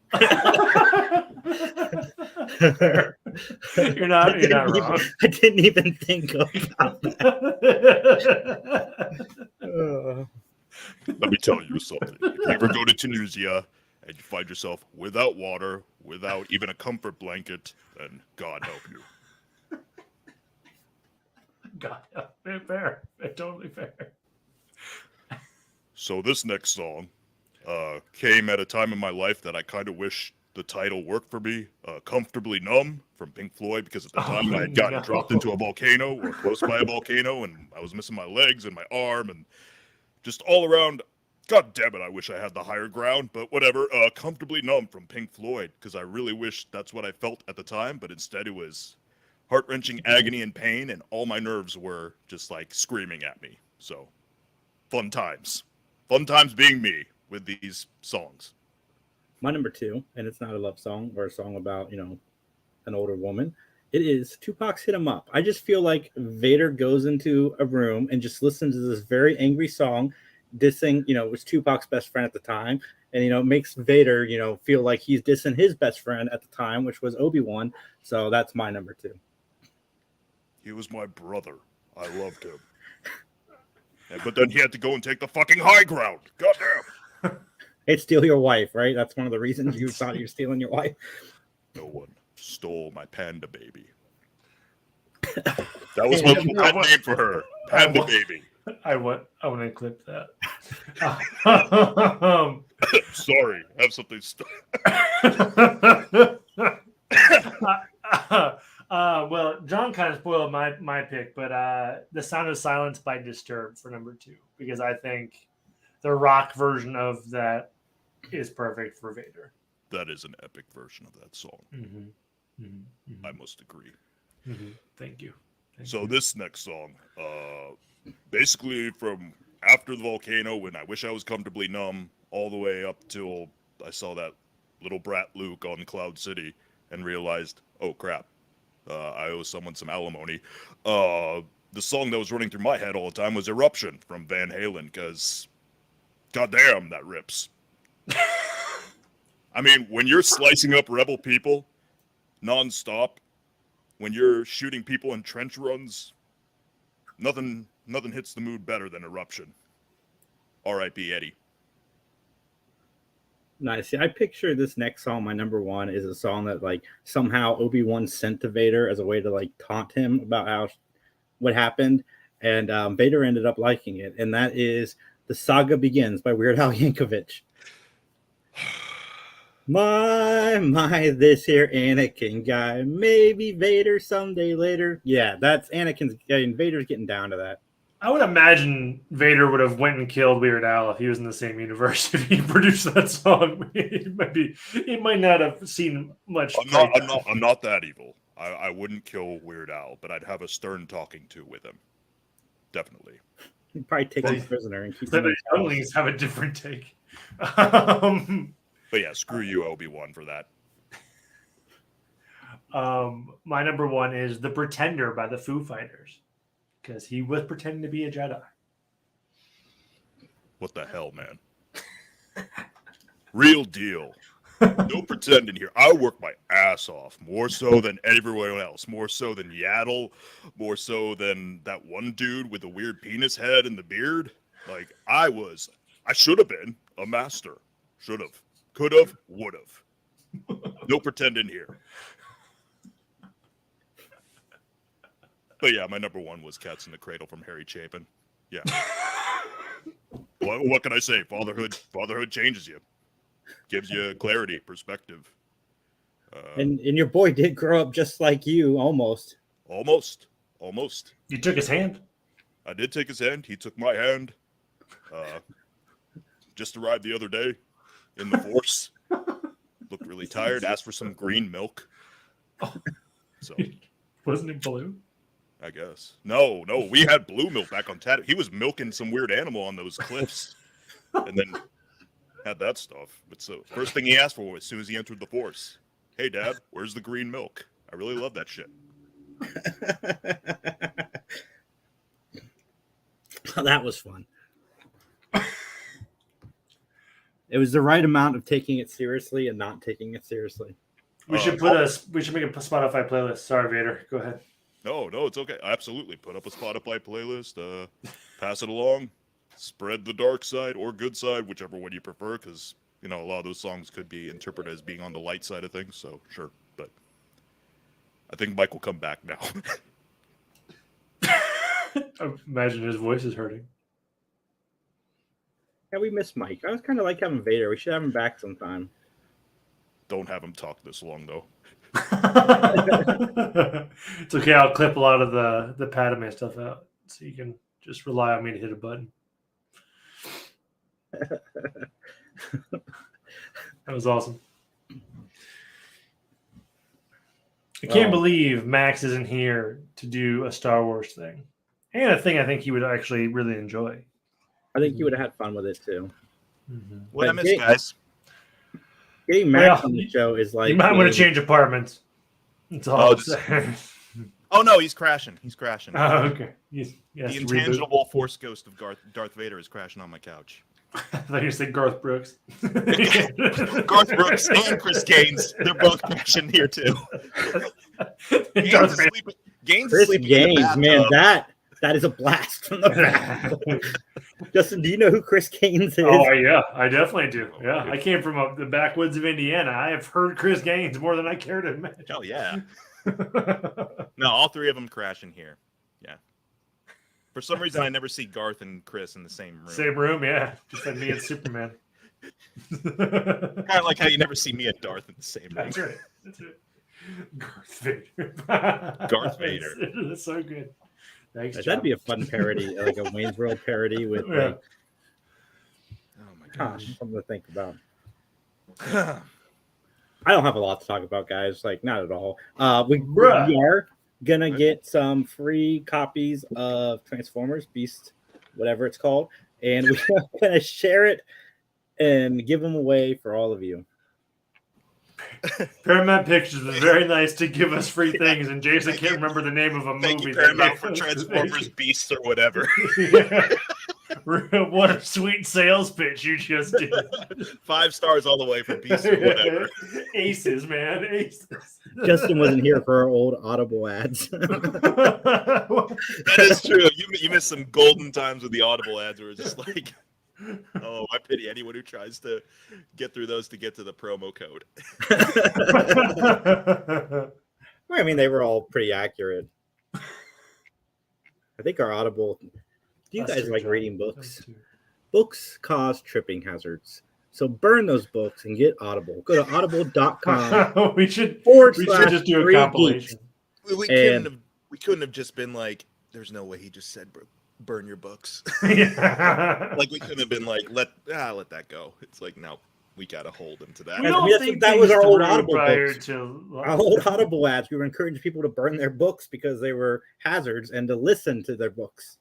B: You're not wrong.
A: I didn't even think about that.
C: Let me tell you something. If you ever go to Tunisia and you find yourself without water, without even a comfort blanket, then God help you.
B: God, fair. Totally fair.
C: So this next song came at a time in my life that I kind of wish the title worked for me. "Comfortably Numb" from Pink Floyd, because at the time I had gotten dropped into a volcano or close by a volcano, and I was missing my legs and my arm, and just all around, God damn it, I wish I had the higher ground, but whatever. "Comfortably Numb" from Pink Floyd, because I really wish that's what I felt at the time, but instead it was heart-wrenching agony and pain, and all my nerves were just like screaming at me. So, fun times. Fun times being me with these songs.
A: My number 2, and it's not a love song or a song about, an older woman. It is Tupac's "Hit 'Em Up." I just feel like Vader goes into a room and just listens to this very angry song, dissing, was Tupac's best friend at the time. And, makes Vader, feel like he's dissing his best friend at the time, which was Obi-Wan. So that's my number 2.
C: He was my brother. I loved him. But then he had to go and take the fucking high ground. Goddamn.
A: Hey, steal your wife, right? That's one of the reasons you thought you were stealing your wife.
C: No one stole my panda baby. That was my pet name for her. Panda baby.
B: I want to clip that.
C: Sorry, I have something.
B: Well, John kind of spoiled my pick, but "The Sound of Silence" by Disturbed for number 2, because I think the rock version of that is perfect for Vader.
C: That is an epic version of that song.
B: Mm-hmm. Mm-hmm.
C: I must agree.
B: Mm-hmm. Thank you.
C: So this next song, basically from after the volcano, when I wish I was comfortably numb, all the way up till I saw that little brat Luke on Cloud City and realized, oh crap, I owe someone some alimony. The song that was running through my head all the time was Eruption from Van Halen, because goddamn, that rips. I mean, when you're slicing up rebel people nonstop, when you're shooting people in trench runs, nothing hits the mood better than Eruption. R.I.P. Eddie.
A: Nice. See, I picture this next song, my number one, is a song that like somehow Obi-Wan sent to Vader as a way to like taunt him about what happened, and Vader ended up liking it, and that is "The Saga Begins" by Weird Al Yankovic. My, this here Anakin guy, maybe Vader someday later. Yeah, that's Anakin's, and Vader's getting down to that.
B: I would imagine Vader would have went and killed Weird Al if he was in the same universe. If he produced that song, he might not have seen much.
C: I'm not that evil. I wouldn't kill Weird Al, but I'd have a stern talking to with him. Definitely.
A: He'd probably take him prisoner and keep
B: So
A: him.
B: the younglings have a different take.
C: But yeah, screw you, Obi-Wan, for that.
B: My number one is "The Pretender" by the Foo Fighters, because he was pretending to be a Jedi.
C: What the hell, man? Real deal. No pretending here. I work my ass off, more so than everyone else, more so than Yaddle, more so than that one dude with the weird penis head and the beard. Like, I should have been a master. Should have. Could have. Would have. No pretending here. But yeah, my number one was Cats in the Cradle from Harry Chapin. Yeah. What can I say? Fatherhood changes you. Gives you clarity, perspective.
A: And your boy did grow up just like you, almost.
C: Almost.
B: You took his hand.
C: I did take his hand. He took my hand. Just arrived the other day in the Force. Looked really tired. Asked for some green milk. So
B: Wasn't it blue?
C: I guess. No. We had blue milk back on Tatooine. He was milking some weird animal on those cliffs, and then had that stuff. But so first thing he asked for as soon as he entered the Force, "Hey, Dad, where's the green milk? I really love that shit."
A: That was fun. It was the right amount of taking it seriously and not taking it seriously.
B: We should make a Spotify playlist. Sorry, Vader. Go ahead.
C: No, it's okay. Absolutely. Put up a Spotify playlist. Pass it along. Spread the dark side or good side, whichever one you prefer, because, a lot of those songs could be interpreted as being on the light side of things, so sure. But I think Mike will come back now.
B: I imagine his voice is hurting.
A: Yeah, we miss Mike. I was kind of like having Vader. We should have him back sometime.
C: Don't have him talk this long, though.
B: It's okay. I'll clip a lot of the Padme stuff out, so you can just rely on me to hit a button. That was awesome. I can't believe Max isn't here to do a Star Wars thing, and a thing I think he would actually really enjoy.
A: I think you would have had fun with it too.
B: Mm-hmm.
C: What I miss, guys?
A: Getting Max on the show is like
B: you might want to change apartments. That's all I'm saying.
C: Oh no, he's crashing.
B: Oh, okay.
C: The intangible Force ghost of Darth Vader is crashing on my couch.
B: I thought you said Garth Brooks.
C: Garth Brooks and Chris Gaines, they're both crashing here too. Gaines
A: Chris Gaines, man, that is a blast from the back. Justin, do you know who Chris Gaines is?
B: Oh yeah, I definitely do. Yeah, I came from the backwoods of Indiana. I have heard Chris Gaines more than I care to imagine.
C: Oh yeah. No, all three of them crashing here. Yeah. For some reason, I never see Garth and Chris in the same room.
B: Same room, yeah. Just like me and Superman.
C: Kind of like how you never see me and Darth in the same room.
B: That's right. Darth Vader.
C: Darth Vader.
B: That's so good. Thanks,
A: That'd be a fun parody, like a Wayne's World parody with like,
C: oh my gosh,
A: something to think about. I don't have a lot to talk about, guys. Like, not at all. We gonna get some free copies of Transformers Beast, whatever it's called, and we're gonna share it and give them away for all of you.
B: Paramount Pictures was very nice to give us free things, and Jason can't remember the name of a
C: Thank
B: movie.
C: you,
B: that
C: Paramount,
B: gave
C: for
B: us-
C: Transformers Beasts or whatever.
B: Yeah. What a sweet sales pitch you just did.
C: 5 stars all the way for Beasts or whatever.
B: Aces, man. Aces.
A: Justin wasn't here for our old Audible ads.
C: That is true. You missed some golden times with the Audible ads where it's just like, oh, I pity anyone who tries to get through those to get to the promo code.
A: I mean, they were all pretty accurate. I think our Audible. Do you
B: That's
A: guys
B: true,
A: like
B: John.
A: reading
B: That's
A: books?
B: true.
A: Books cause tripping hazards. So burn those books and get Audible. Go to audible.com
B: we should
A: forward
B: we should
A: slash
B: just do a
A: free
B: compilation.
C: We
A: And-
C: couldn't have just been like, there's no way he just said burn your books.
B: Yeah.
C: Like we couldn't have been like, let that go. It's like, no, we gotta hold him to that.
B: We
A: And
B: don't
A: that's-
B: think
A: that was
B: things
A: our old
B: through
A: Audible
B: prior
A: books.
B: to
A: Our old Audible ads, we were encouraging people to burn their books because they were hazards and to listen to their books.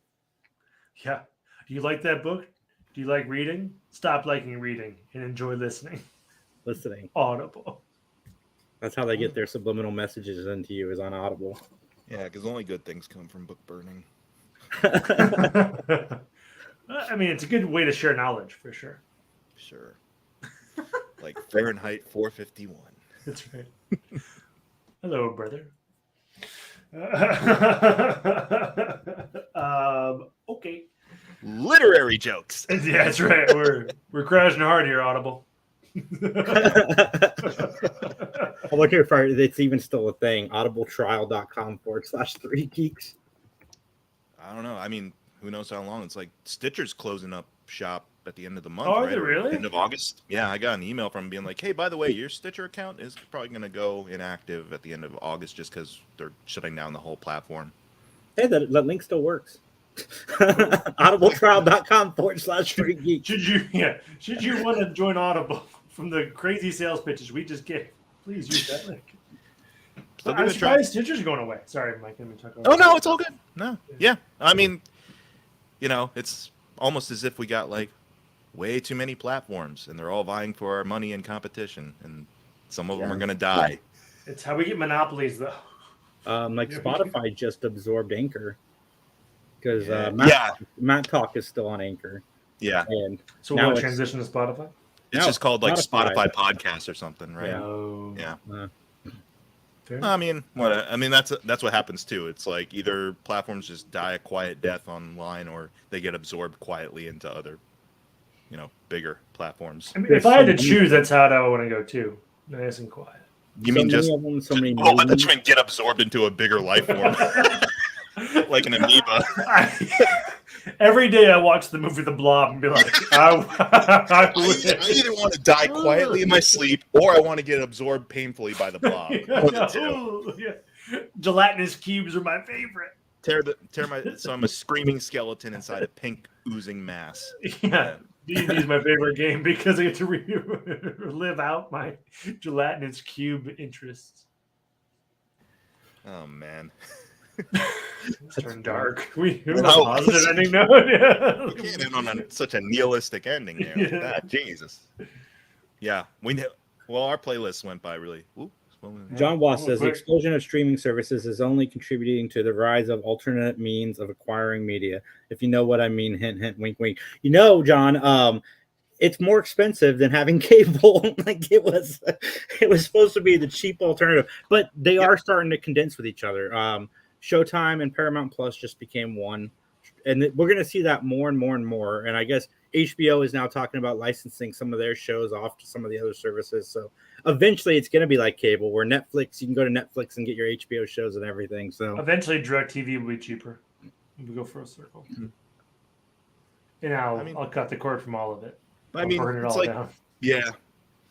B: Yeah. Do you like that book? Do you like reading? Stop liking reading and enjoy listening.
A: Listening.
B: Audible.
A: That's how they get their subliminal messages into you, is on Audible.
C: Yeah, because only good things come from book burning.
B: I mean, it's a good way to share knowledge for sure.
C: Sure. Like Fahrenheit 451.
B: That's right. Hello, brother. Okay.
C: Literary jokes.
B: Yeah, that's right. We're crashing hard here, Audible.
A: I wonder if it's even still a thing. audibletrial.com/3geeks.
C: I don't know. I mean, who knows how long? It's like Stitcher's closing up shop at the end of the month.
B: Oh, are
C: right?
B: they
C: Or
B: really?
C: End of August. Yeah, I got an email from him being like, hey, by the way, your Stitcher account is probably going to go inactive at the end of August just because they're shutting down the whole platform.
A: Hey, that link still works. audibletrial.com/3geeks.
B: Should you want to join Audible from the crazy sales pitches we just gave, please use that link.
C: Still
B: I'm
C: gonna try.
B: surprised Stitcher's going away. Sorry, Mike. Let me talk about
C: Oh, no, it's all good. No. Yeah. I mean, it's almost as if we got like way too many platforms and they're all vying for our money in competition and some of them are going to die.
B: It's how we get monopolies, though.
A: Like
B: Yeah.
A: Spotify just absorbed Anchor because
C: Yeah.
A: Matt Talk is still on Anchor,
C: Yeah.
A: and
B: So
A: Now
B: we'll
A: it's-
B: transition to Spotify?
C: It's
A: No,
C: just called like
A: Spotify.
C: Spotify Podcast or something, right?
A: Yeah.
B: No.
C: Yeah.
B: Fair.
C: I mean, that's what happens too. It's like either platforms just die a quiet death online, or they get absorbed quietly into other, bigger platforms.
B: I mean, if I had to choose, that's how I want to go too. Nice and quiet.
C: You mean just
A: so many
C: oh, I
A: movies.
C: thought you meant get absorbed into a bigger life form, like an amoeba?
B: Every day I watch the movie The Blob and be like, I
C: I
B: wish.
C: either want to die quietly in my sleep, or I want to get absorbed painfully by the blob. One of the two.
B: Ooh, yeah. Gelatinous cubes are my favorite.
C: So I'm a screaming skeleton inside a pink oozing mass.
B: Yeah. D&D is my favorite game because I get to live out my gelatinous cube interests.
C: Oh man.
B: It's turned dark. We have a
C: No.
B: positive ending note. Yeah.
C: You can't end on such a nihilistic ending there. Like that. Jesus. Yeah, our playlist went by really.
A: John Wass
B: Oh,
A: says the
B: quick.
A: explosion of streaming services is only contributing to the rise of alternate means of acquiring media. If you know what I mean, hint, hint, wink, wink. John, it's more expensive than having cable. Like it was supposed to be the cheap alternative, but they are starting to condense with each other. Showtime and Paramount Plus just became one, and we're going to see that more and more and more. And I guess HBO is now talking about licensing some of their shows off to some of the other services. So eventually it's going to be like cable, where Netflix, you can go to Netflix and get your HBO shows and everything. So
B: Eventually, DirecTV will be cheaper. We go for a circle. And I'll cut the cord from all of it.
C: I
B: I'll
C: mean,
B: burn it
C: it's
B: all
C: like,
B: down.
C: yeah,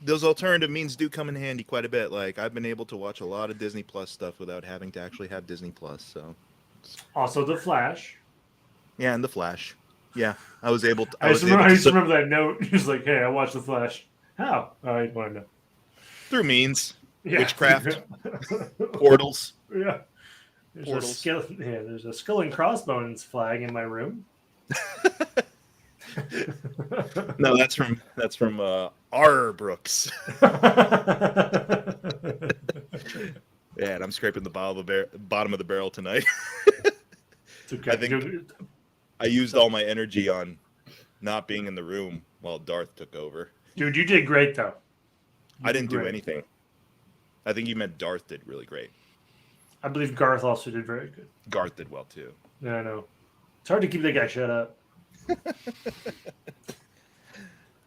C: those alternative means do come in handy quite a bit. Like I've been able to watch a lot of Disney Plus stuff without having to actually have Disney Plus. So
B: Also, The Flash.
C: yeah, and The Flash. Yeah, I was able to.
B: I just remember that note. He's like, "Hey, I watched The Flash." How? I want to know.
C: through means,
B: Yeah.
C: witchcraft, portals.
B: Yeah.
C: Portals.
B: There's a skull and crossbones flag in my room.
C: No, that's from R. Brooks. Yeah, and I'm scraping the bottom of the barrel tonight.
B: It's okay.
C: I think I used all my energy on not being in the room while Darth took over.
B: Dude, you did great though.
C: I didn't do anything. I think you meant Darth did really great.
B: I believe Garth also did very good.
C: Garth did well too.
B: Yeah, I know. It's hard to keep that guy shut up.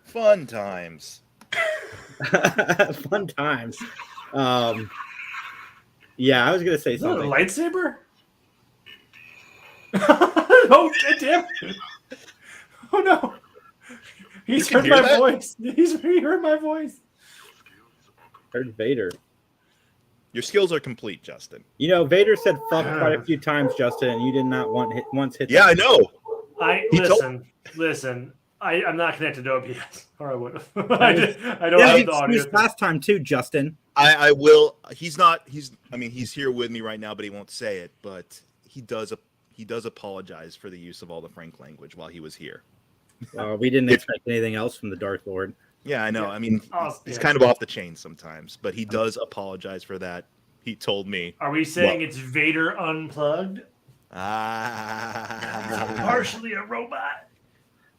C: Fun times.
A: Fun times. Yeah, I was gonna say
B: Is that a
A: something.
B: lightsaber? Oh, damn. Oh, no. He's
C: You can
B: heard
C: hear
B: my
C: that?
B: voice. He heard my voice.
A: Heard Vader.
C: Your skills are complete, Justin.
A: You know, Vader said "fuck" quite a few times, Justin, and you did not once hit.
C: Yeah, I know.
B: Listen. I'm not connected to OBS, or I would have.
A: I
B: I don't have the audio.
A: Last time too, Justin.
C: I will. He's not. He's here with me right now, but he won't say it. But he does apologize for the use of all the Frank language while he was here.
A: We didn't expect anything else from the Dark Lord.
C: Yeah, I know.
B: Yeah.
C: I mean, he's kind of off the chain sometimes, but he does apologize for that. He told me.
B: Are we saying it's Vader unplugged?
C: Ah.
B: Partially a robot.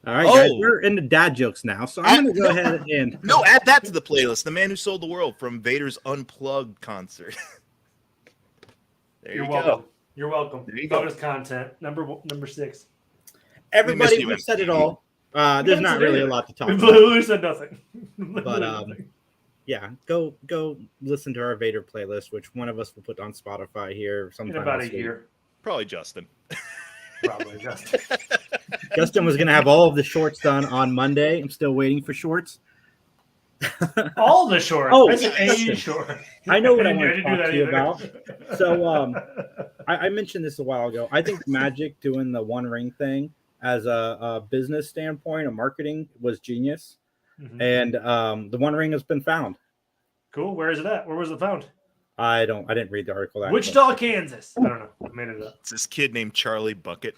A: All right, guys, we're into dad jokes now, so I'm going to go ahead and
C: No, add that to the playlist. The Man Who Sold the World from Vader's Unplugged concert.
B: You're welcome. You're welcome.
C: There you go.
B: Bonus content number 6.
A: everybody
C: you,
A: we said it all. There's not really a lot to talk
B: We
A: about.
B: literally said nothing.
A: But yeah, go listen to our Vader playlist, which one of us will put on Spotify here
B: in
A: sometime
B: about a
A: this week.
B: year,
C: Probably Justin.
B: probably just.
A: Justin was going to have all of the shorts done on Monday. I'm still waiting for shorts.
B: All the shorts.
A: Oh,
B: That's an A
A: listen.
B: short.
A: I know what I
B: didn't
A: want to
B: do
A: talk
B: that
A: to you
B: either.
A: about. So I mentioned this a while ago. I think Magic doing the One Ring thing as a business standpoint, a marketing was genius.
B: Mhm.
A: And the One Ring has been found.
B: Cool. Where is it at? Where was it found?
A: I didn't read the article. Actually.
B: Wichita, Kansas. I don't know. I made it up.
C: It's this kid named Charlie Bucket.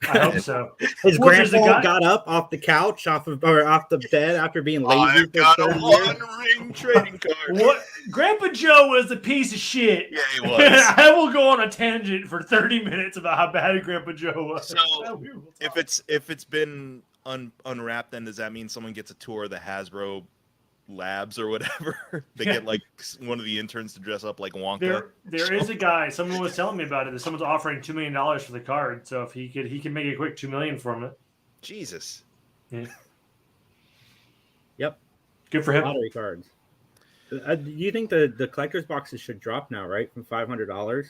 B: I hope so.
A: His
B: Well, there's a
A: grandpa
B: guy-
A: got up off the couch, off the bed after being lazy.
C: I've
A: for
C: got a
A: 30 years.
C: one-ring trading card.
B: What? Grandpa Joe was a piece of shit.
C: Yeah, he was.
B: I will go on a tangent for 30 minutes about how bad Grandpa Joe was.
C: So,
B: We will
C: If
B: talk.
C: it's been unwrapped, then does that mean someone gets a tour of the Hasbro labs or whatever? They get like one of the interns to dress up like Wonka.
B: There is a guy. Someone was telling me about it. That someone's offering $2 million for the card. So if he can make a quick $2 million from it.
C: Jesus.
B: Yeah.
A: Yep.
B: Good for him.
A: Lottery cards. Do you think the collector's boxes should drop now, right? From $500?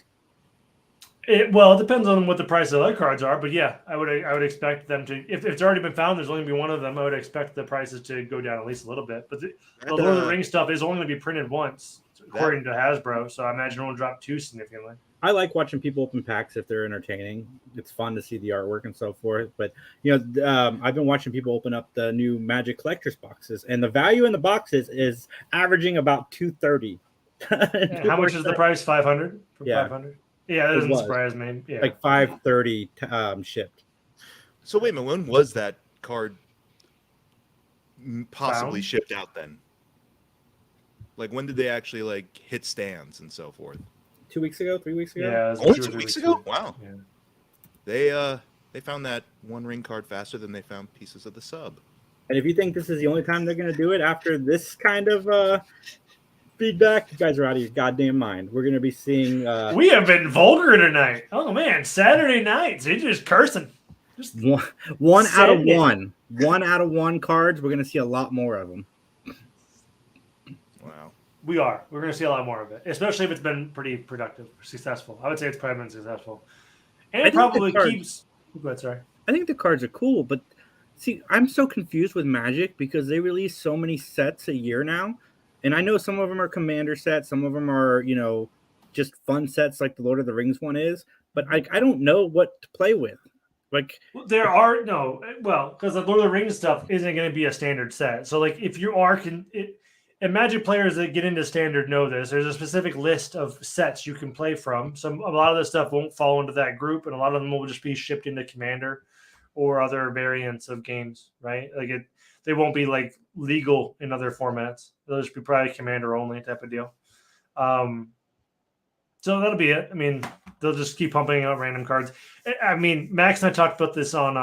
B: Well, it depends on what the price of other cards are, but yeah, I would expect them to. If it's already been found, there's only going to be one of them. I would expect the prices to go down at least a little bit. But the Lord of the Rings stuff is only going to be printed once, according to Hasbro. So I imagine it will drop too significantly.
A: I like watching people open packs if they're entertaining. It's fun to see the artwork and so forth. But I've been watching people open up the new Magic collector's boxes, and the value in the boxes is averaging about $230.
B: How much is the price? 500 for
A: Yeah.
B: 500. Yeah, that
A: It
B: doesn't
A: was.
B: surprise me. Yeah,
A: Like $530 shipped.
C: So wait a minute, when was that card possibly
B: Found?
C: shipped out then? Like when did they actually like hit stands and so forth?
A: 2 weeks ago, 3 weeks ago.
B: yeah. it was
C: Only
B: 2 or
C: 2
B: 3
C: weeks ago?
B: ago.
C: Wow.
B: Yeah.
C: They found that One Ring card faster than they found pieces of the sub.
A: And if you think this is the only time they're going to do it after this kind of feedback, you guys are out of your goddamn mind. We're going to be seeing
B: We have been vulgar tonight. Oh man, Saturday nights, they just cursing. Just
A: one out of
B: Send it.
A: one out of one cards. We're going to see a lot more of them.
C: Wow.
B: We're going to see a lot more of it, especially if it's been pretty productive, successful. I would say it's probably been successful, and
A: I
B: it
A: think the
B: probably
A: cards-
B: keeps. Go ahead, sorry.
A: I think the cards are cool, but see, I'm so confused with Magic because they release so many sets a year now. And I know some of them are commander sets, some of them are, just fun sets like the Lord of the Rings one is, but I don't know what to play with. Like,
B: There are no, well, because the Lord of the Rings stuff isn't going to be a standard set. So, like, if you are And Magic players that get into Standard know this. There's a specific list of sets you can play from. A lot of this stuff won't fall into that group, and a lot of them will just be shipped into Commander or other variants of games, right? They won't be like legal in other formats. They'll just be probably Commander only type of deal. So that'll be it. I mean, they'll just keep pumping out random cards. I mean, Max and I talked about this on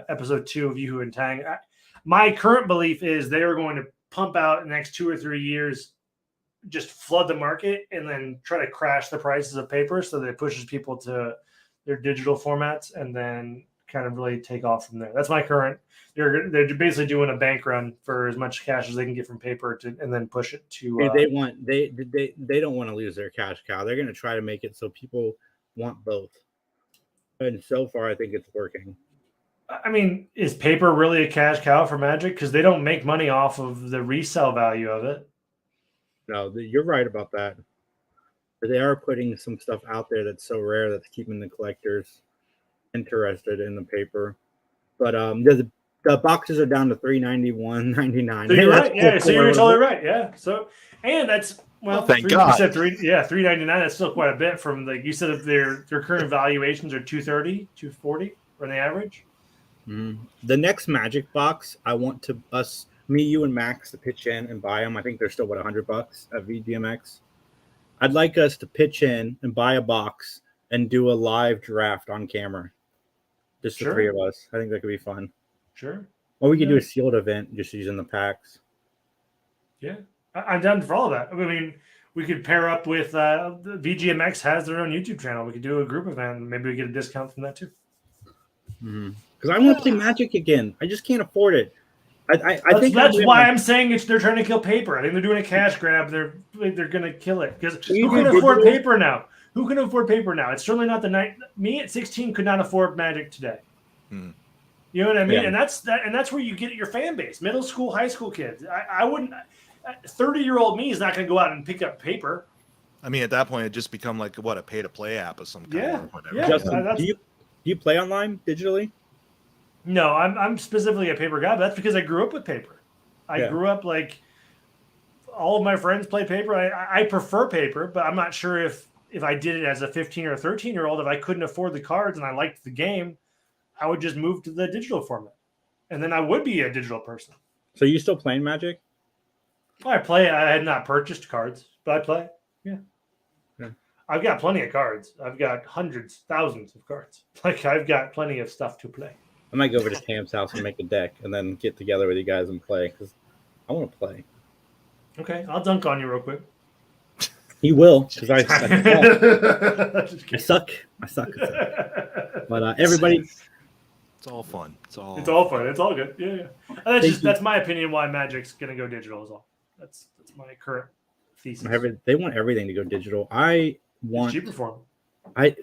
B: episode 2 of Yoo-Hoo and Tang. My current belief is they are going to pump out in the next 2 or 3 years, just flood the market and then try to crash the prices of paper so that it pushes people to their digital formats and then kind of really take off from there. That's my current. They're basically doing a bank run for as much cash as they can get from paper and then push it to.
A: They don't want to lose their cash cow. They're going to try to make it so people want both. And so far, I think it's working.
B: I mean, is paper really a cash cow for Magic? Because they don't make money off of the resale value of it.
A: No, you're right about that. But they are putting some stuff out there that's so rare that's keeping the collectors interested in the paper. But the boxes are down to $391.99.
B: So you're right. Yeah, so you're totally right. Yeah. So and that's
C: thank God.
B: You said $399. That's still quite a bit from like you said. If their current valuations are $230, $240 for the average.
A: Mm-hmm. The next Magic box, I want me, you, and Max to pitch in and buy them. I think they're still $100 at VGMX. I'd like us to pitch in and buy a box and do a live draft on camera. Just the three of us. I think that could be fun. Sure. Or we could do a sealed event just using the packs.
B: Yeah, I'm down for all of that. I mean, we could pair up with VGMX has their own YouTube channel. We could do a group event. Maybe we get a discount from that too.
A: Because I want to play Magic again. I just can't afford it. I think
B: that's why I'm saying they're trying to kill paper. I think they're doing a cash grab. They're going to kill it because who can afford paper now? Who can afford paper now? It's certainly not the night. Me at 16 could not afford Magic today. You know what I mean? Yeah. And that's where you get your fan base. Middle school, high school kids. I wouldn't. 30-year-old me is not going to go out and pick up paper.
C: I mean, at that point, it just become like a pay-to-play app of some kind.
B: Yeah. Yeah.
A: Justin, do you play online digitally?
B: No, I'm specifically a paper guy. But that's because I grew up with paper. I grew up like all of my friends play paper. I prefer paper, but I'm not sure if I did it as a 15 or 13-year-old, if I couldn't afford the cards and I liked the game, I would just move to the digital format. And then I would be a digital person.
A: So you still playing Magic?
B: I play. I had not purchased cards, but I play. Yeah. I've got plenty of cards. I've got hundreds, thousands of cards. Like I've got plenty of stuff to play.
A: I might go over to Tam's house and make a deck and then get together with you guys and play because I want to play.
B: Okay. I'll dunk on you real quick.
A: He will, because I suck. But everybody,
C: it's all fun. It's all
B: fun. It's all good. Yeah. That's my opinion. Why Magic's gonna go digital is all. That's my current thesis.
A: They want everything to go digital. I want
B: cheaper for them.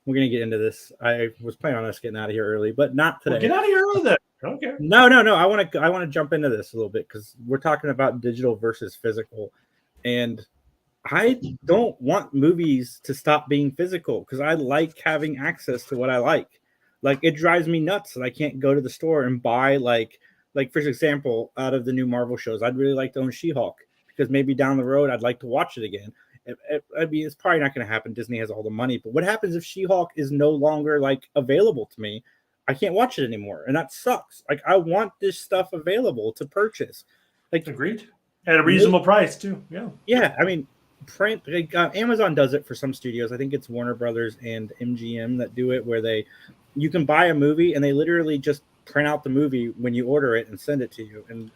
A: We're gonna get into this. I was planning on us getting out of here early, but not today.
B: Well, get out of here early then. Okay.
A: No. I want to jump into this a little bit because we're talking about digital versus physical. And I don't want movies to stop being physical because I like having access to what I like. Like it drives me nuts that I can't go to the store and buy like for example, out of the new Marvel shows, I'd really like to own She-Hulk because maybe down the road I'd like to watch it again. I mean, it's probably not going to happen. Disney has all the money, but what happens if She-Hulk is no longer like available to me? I can't watch it anymore, and that sucks. Like I want this stuff available to purchase. Like
B: agreed. At a reasonable price too.
A: Yeah. I mean, print. Like, Amazon does it for some studios. I think it's Warner Brothers and MGM that do it, where you can buy a movie and they literally just print out the movie when you order it and send it to you. And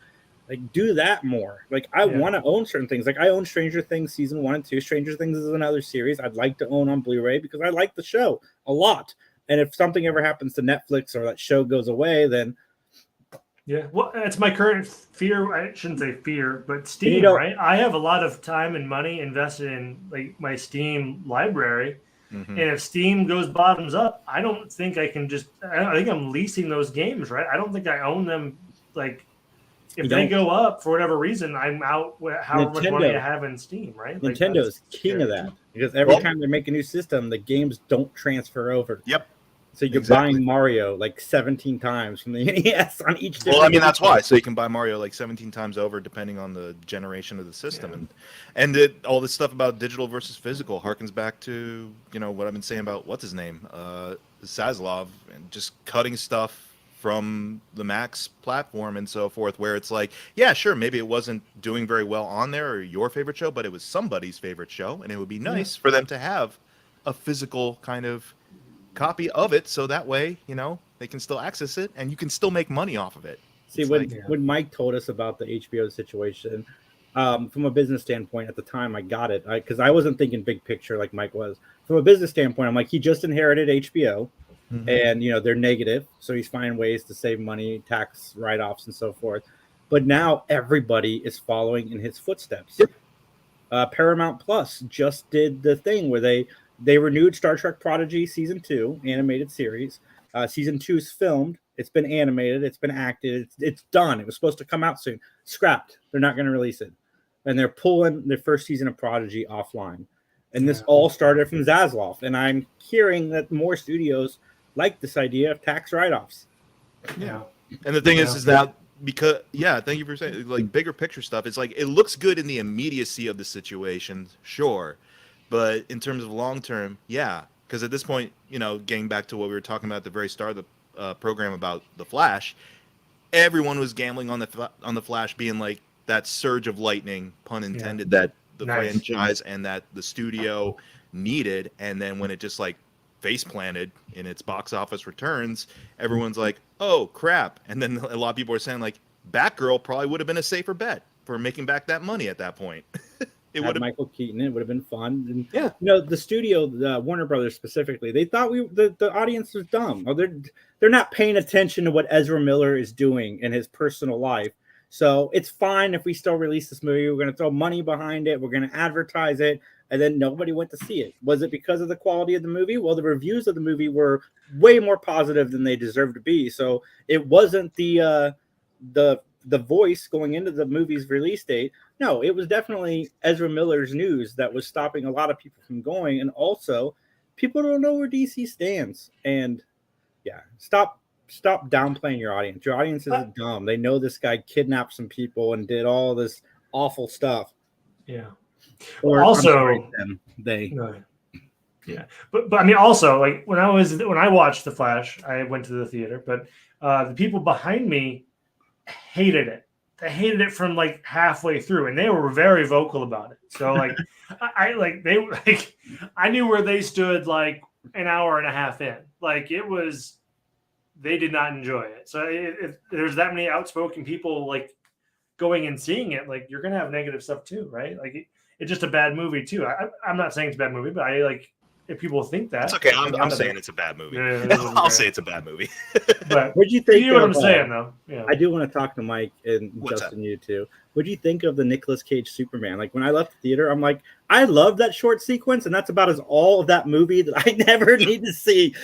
A: like, do that more. Like, I want to own certain things. Like, I own Stranger Things season 1 and 2. Stranger Things is another series I'd like to own on Blu-ray because I like the show a lot. And if something ever happens to Netflix or that show goes away, then.
B: Yeah, well, that's my current fear. I shouldn't say fear, but Steam, right? I have a lot of time and money invested in like my Steam library, and if Steam goes bottoms up, I don't think I can just. I think I'm leasing those games, right? I don't think I own them. Like, if they go up for whatever reason, I'm out. However much money I have in Steam, right? Like,
A: Nintendo is king of that because every time they make a new system, the games don't transfer over.
C: Yep.
A: So you're
C: Exactly.
A: buying Mario like 17 times from the NES on each.
C: Well, I mean,
A: different
C: that's
A: console.
C: why. So you can buy Mario like 17 times over, depending on the generation of the system, and all this stuff about digital versus physical harkens back to what I've been saying about what's his name, Saslov, and just cutting stuff from the Max platform and so forth, where it's like, yeah, sure, maybe it wasn't doing very well on there or your favorite show, but it was somebody's favorite show, and it would be nice for them to have a physical kind of copy of it, so that way they can still access it and you can still make money off of it.
A: See, when Mike told us about the HBO situation, from a business standpoint, at the time I got it because I wasn't thinking big picture like Mike was. From a business standpoint, I'm like, he just inherited HBO, and they're negative, so he's finding ways to save money, tax write-offs, and so forth. But now everybody is following in his footsteps. Yep. Paramount Plus just did the thing where they renewed Star Trek Prodigy season 2 animated series. Season 2 is filmed. It's been animated. It's been acted. It's done. It was supposed to come out soon. Scrapped. They're not going to release it, and they're pulling the first season of Prodigy offline. And this all started from Zaslav. And I'm hearing that more studios like this idea of tax write-offs.
C: Yeah. And the thing is that because thank you for saying like bigger picture stuff. It's like it looks good in the immediacy of the situation, sure, but in terms of long term, because at this point, getting back to what we were talking about at the very start of the program about the Flash, everyone was gambling on the Flash being like that surge of lightning, pun intended, that the franchise and that the studio needed, and then when it just like face planted in its box office returns, everyone's like, oh crap. And then a lot of people are saying like Batgirl probably would have been a safer bet for making back that money at that point. It would have
A: Michael Keaton. It would have been fun. And, the studio, Warner Brothers specifically, they thought the audience was dumb. Oh, they're not paying attention to what Ezra Miller is doing in his personal life. So it's fine if we still release this movie. We're going to throw money behind it. We're going to advertise it. And then nobody went to see it. Was it because of the quality of the movie? Well, the reviews of the movie were way more positive than they deserved to be. So it wasn't the voice going into the movie's release date. No, it was definitely Ezra Miller's news that was stopping a lot of people from going. And also, people don't know where DC stands. And stop downplaying your audience. Your audience isn't dumb. They know this guy kidnapped some people and did all this awful stuff.
B: Yeah.
A: Or
B: also, but I mean, also, like when I watched The Flash, I went to the theater, but the people behind me hated it. They hated it from like halfway through, and they were very vocal about it. So like, I knew where they stood like an hour and a half in. Like they did not enjoy it. So if there's that many outspoken people like going and seeing it, like you're gonna have negative stuff too, right? Like it's just a bad movie too. I'm not saying it's a bad movie, but if people think that,
C: it's okay. I'm saying it's a bad movie. I'll say it's a bad movie.
B: But
A: what do you think?
B: You know what I'm saying, though. Yeah.
A: I do want to talk to Mike and Justin, you too. What do you think of the Nicolas Cage Superman? Like when I left the theater, I'm like, I love that short sequence, and that's about as all of that movie that I never need to see.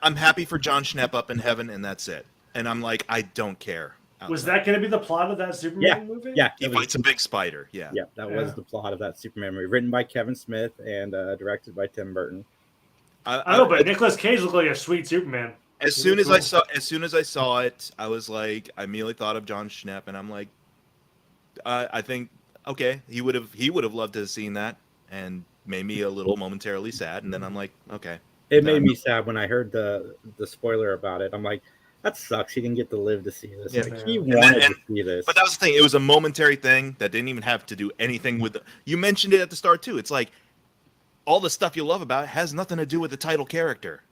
C: I'm happy for John Schnepp up in heaven, and that's it. And I'm like, I don't care.
B: Was that going to be the plot of that Superman movie?
A: Yeah,
C: he fights a big spider. Yeah,
A: that was the plot of that Superman movie, written by Kevin Smith and directed by Tim Burton.
B: I know, but Nicolas Cage looked like a sweet Superman.
C: As soon as I saw it, I was like, I immediately thought of John Schnepp, and I'm like, I think okay, he would have loved to have seen that, and made me a little momentarily sad. And then I'm like, okay,
A: it made me sad when I heard the spoiler about it. I'm like, that sucks. He didn't get to live to see this. Like, he wanted to see this.
C: But that was the thing. It was a momentary thing that didn't even have to do anything with you mentioned it at the start too. It's like all the stuff you love about it has nothing to do with the title character.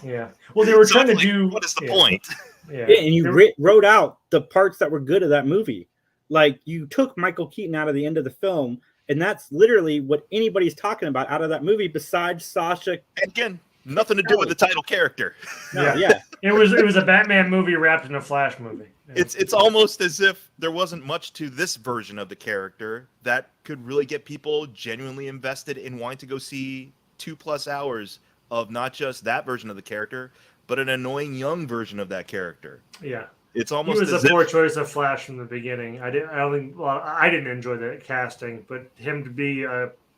B: Yeah. Well, they were trying to do.
C: What is the point?
A: Yeah, and you wrote out the parts that were good of that movie. Like you took Michael Keaton out of the end of the film, and that's literally what anybody's talking about out of that movie besides Sasha.
C: Again, nothing to do with the title character.
A: No, yeah.
B: It was a Batman movie wrapped in a Flash movie. Yeah.
C: It's almost as if there wasn't much to this version of the character that could really get people genuinely invested in wanting to go see 2+ hours of not just that version of the character, but an annoying young version of that character.
B: Yeah.
C: It's almost
B: he was a poor choice of Flash from the beginning. I didn't enjoy the casting, but him to be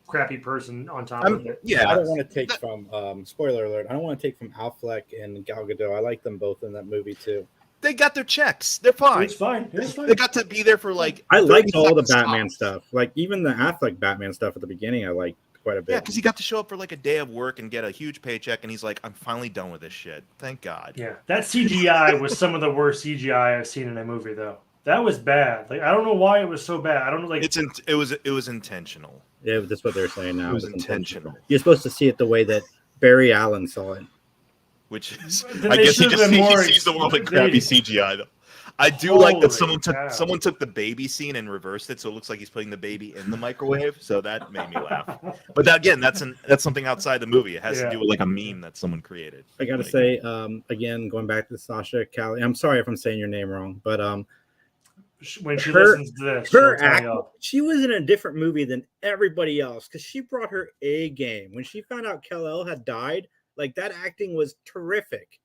B: crappy person on top
C: I'm-
B: of it.
C: yeah.
A: I don't want to take from spoiler alert. I don't want to take from Affleck and Gal Gadot. I like them both in that movie too.
C: They got their checks. They're fine.
B: It's fine. It's fine.
C: They got to be there for like.
A: I
C: 30
A: liked all the
C: seconds
A: Batman
C: tops.
A: stuff. Like even the Affleck Batman stuff at the beginning, I liked quite a bit.
C: Yeah, because he got to show up for like a day of work and get a huge paycheck, and he's like, "I'm finally done with this shit. Thank God."
B: Yeah, that CGI was some of the worst CGI I've seen in a movie, though. That was bad. Like I don't know why it was so bad. I don't know. Like
C: It was intentional.
A: Yeah, that's what they're saying now.
C: It was
A: It's
C: intentional.
A: You're supposed to see it the way that Barry Allen saw it.
C: Which is,
B: Then
C: I
B: they
C: guess he
B: should've
C: just
B: been more
C: sees the world like
B: they-
C: crappy CGI though. I do like that
B: Holy cow.
C: someone took the baby scene and reversed it, so it looks like he's putting the baby in the microwave. So that made me laugh. But that, again, that's something outside the movie. It has to do with like a meme that someone created.
A: I gotta
C: Like,
A: say, again, going back to Sasha Callie, I'm sorry if I'm saying your name wrong, but
B: when she
A: her-
B: listens to this,
A: her
B: she'll tell
A: act,
B: y'all.
A: she was in a different movie than everybody else because she brought her A game. When she found out Kal-El had died, like that acting was terrific.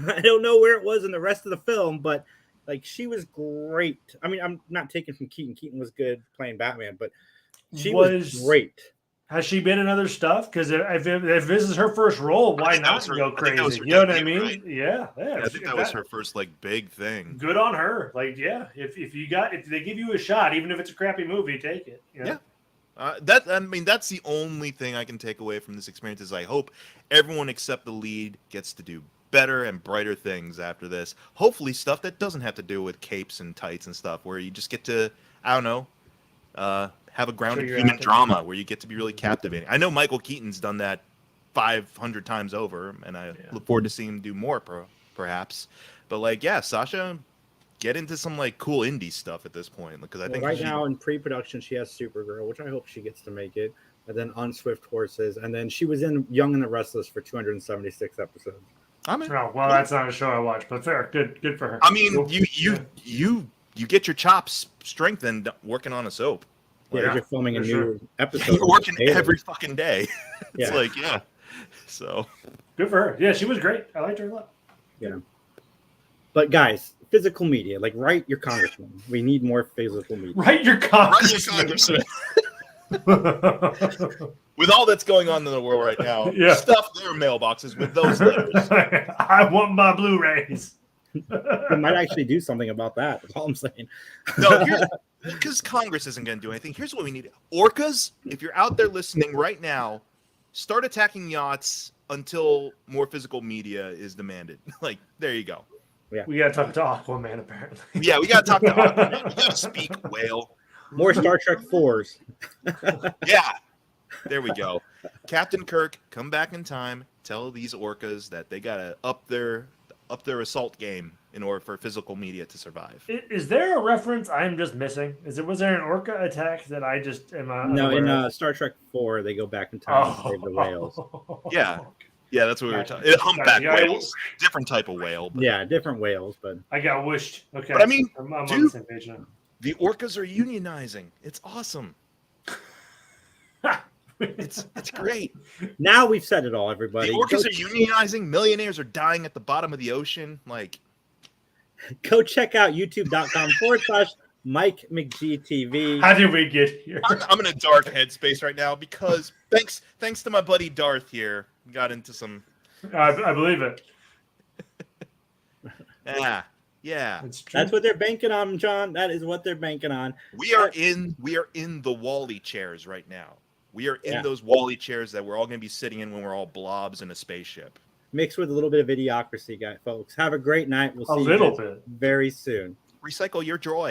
A: I don't know where it was in the rest of the film, but like she was great. I mean, I'm not taking from Keaton. Keaton was good playing Batman, but she was great.
B: Has she been in other stuff? Because if this is her first role, why
C: think that
B: not
C: was her-
B: go
C: I think that was
B: crazy?
C: her
B: You know what I
C: debut,
B: mean?
C: right?
B: Yeah.
C: I think that was her first like big thing.
B: Good on her. Like, yeah, if they give you a shot, even if it's a crappy movie, take it. You know?
C: Yeah. That's the only thing I can take away from this experience is I hope everyone except the lead gets to do better and brighter things after this. Hopefully stuff that doesn't have to do with capes and tights and stuff, where you just get to, I don't know, have a grounded
B: your
C: human
B: acting.
C: drama where you get to be really captivating. I know Michael Keaton's done that 500 times over, and I look forward to seeing him do more, perhaps. But like, yeah, Sasha, get into some like cool indie stuff at this point, because I think
A: Right now in pre-production she has Supergirl, which I hope she gets to make it, and then On Swift Horses, and then she was in Young and the Restless for 276 episodes.
C: I'm in.
B: Oh, well, that's not a show I watch, but fair. Good for her.
C: I mean,
B: Cool.
C: you get your chops strengthened working on a soap.
A: Yeah,
B: Yeah,
A: you're filming a
B: for
A: new
B: sure.
A: episode.
C: You're working
A: daily.
C: every fucking day. It's
A: Yeah.
C: like, yeah. So
B: Good for her. Yeah, she was great. I liked her a lot.
A: But guys, physical media, like write your congressman. We need more physical media.
B: Write your comments.
C: with all that's going on in the world right now,
B: Yeah.
C: stuff their mailboxes with those letters.
B: I want my Blu-rays.
A: We might actually do something about that. That's all I'm saying.
C: No, because Congress isn't going to do anything. Here's what we need: orcas. If you're out there listening right now, start attacking yachts until more physical media is demanded. Like, there you go.
B: We got to talk to Aquaman, apparently.
C: Yeah, we got to talk to Aquaman. We got to speak whale.
A: More Star Trek 4s.
C: Yeah, there we go. Captain Kirk, come back in time. Tell these orcas that they got to up their assault game in order for physical media to survive.
B: Is there a reference I'm just missing? Was there an orca attack that I just am
A: No,
B: unaware
A: in
B: of?
A: Star Trek 4, they go back in time and save the whales.
C: Yeah. Yeah, that's what we were
B: Gotcha.
C: talking. Humpback
B: Yeah,
C: whales, different type of whale. But
A: Yeah, different whales, but
B: I got whooshed. Okay.
C: But I mean,
B: I'm on the
C: dude,
B: same page now.
C: the orcas are unionizing. It's awesome. It's great.
A: now we've said it all, everybody.
C: The orcas are unionizing. Millionaires are dying at the bottom of the ocean. Like,
A: Go check out youtube.com/Mike McGTV.
B: How did we get here?
C: I'm in a dark headspace right now because thanks to my buddy Darth here, got into some.
B: I believe it.
C: Yeah.
B: It's true.
A: That's what they're banking on, John. That is what they're banking on.
C: We are in the Wall-E chairs right now. We are in
A: Yeah.
C: those Wall-E chairs that we're all going to be sitting in when we're all blobs in a spaceship.
A: Mixed with a little bit of idiocracy, guys, folks. Have a great night. We'll see
B: little
A: you
B: bit.
A: very soon.
C: Recycle your joy.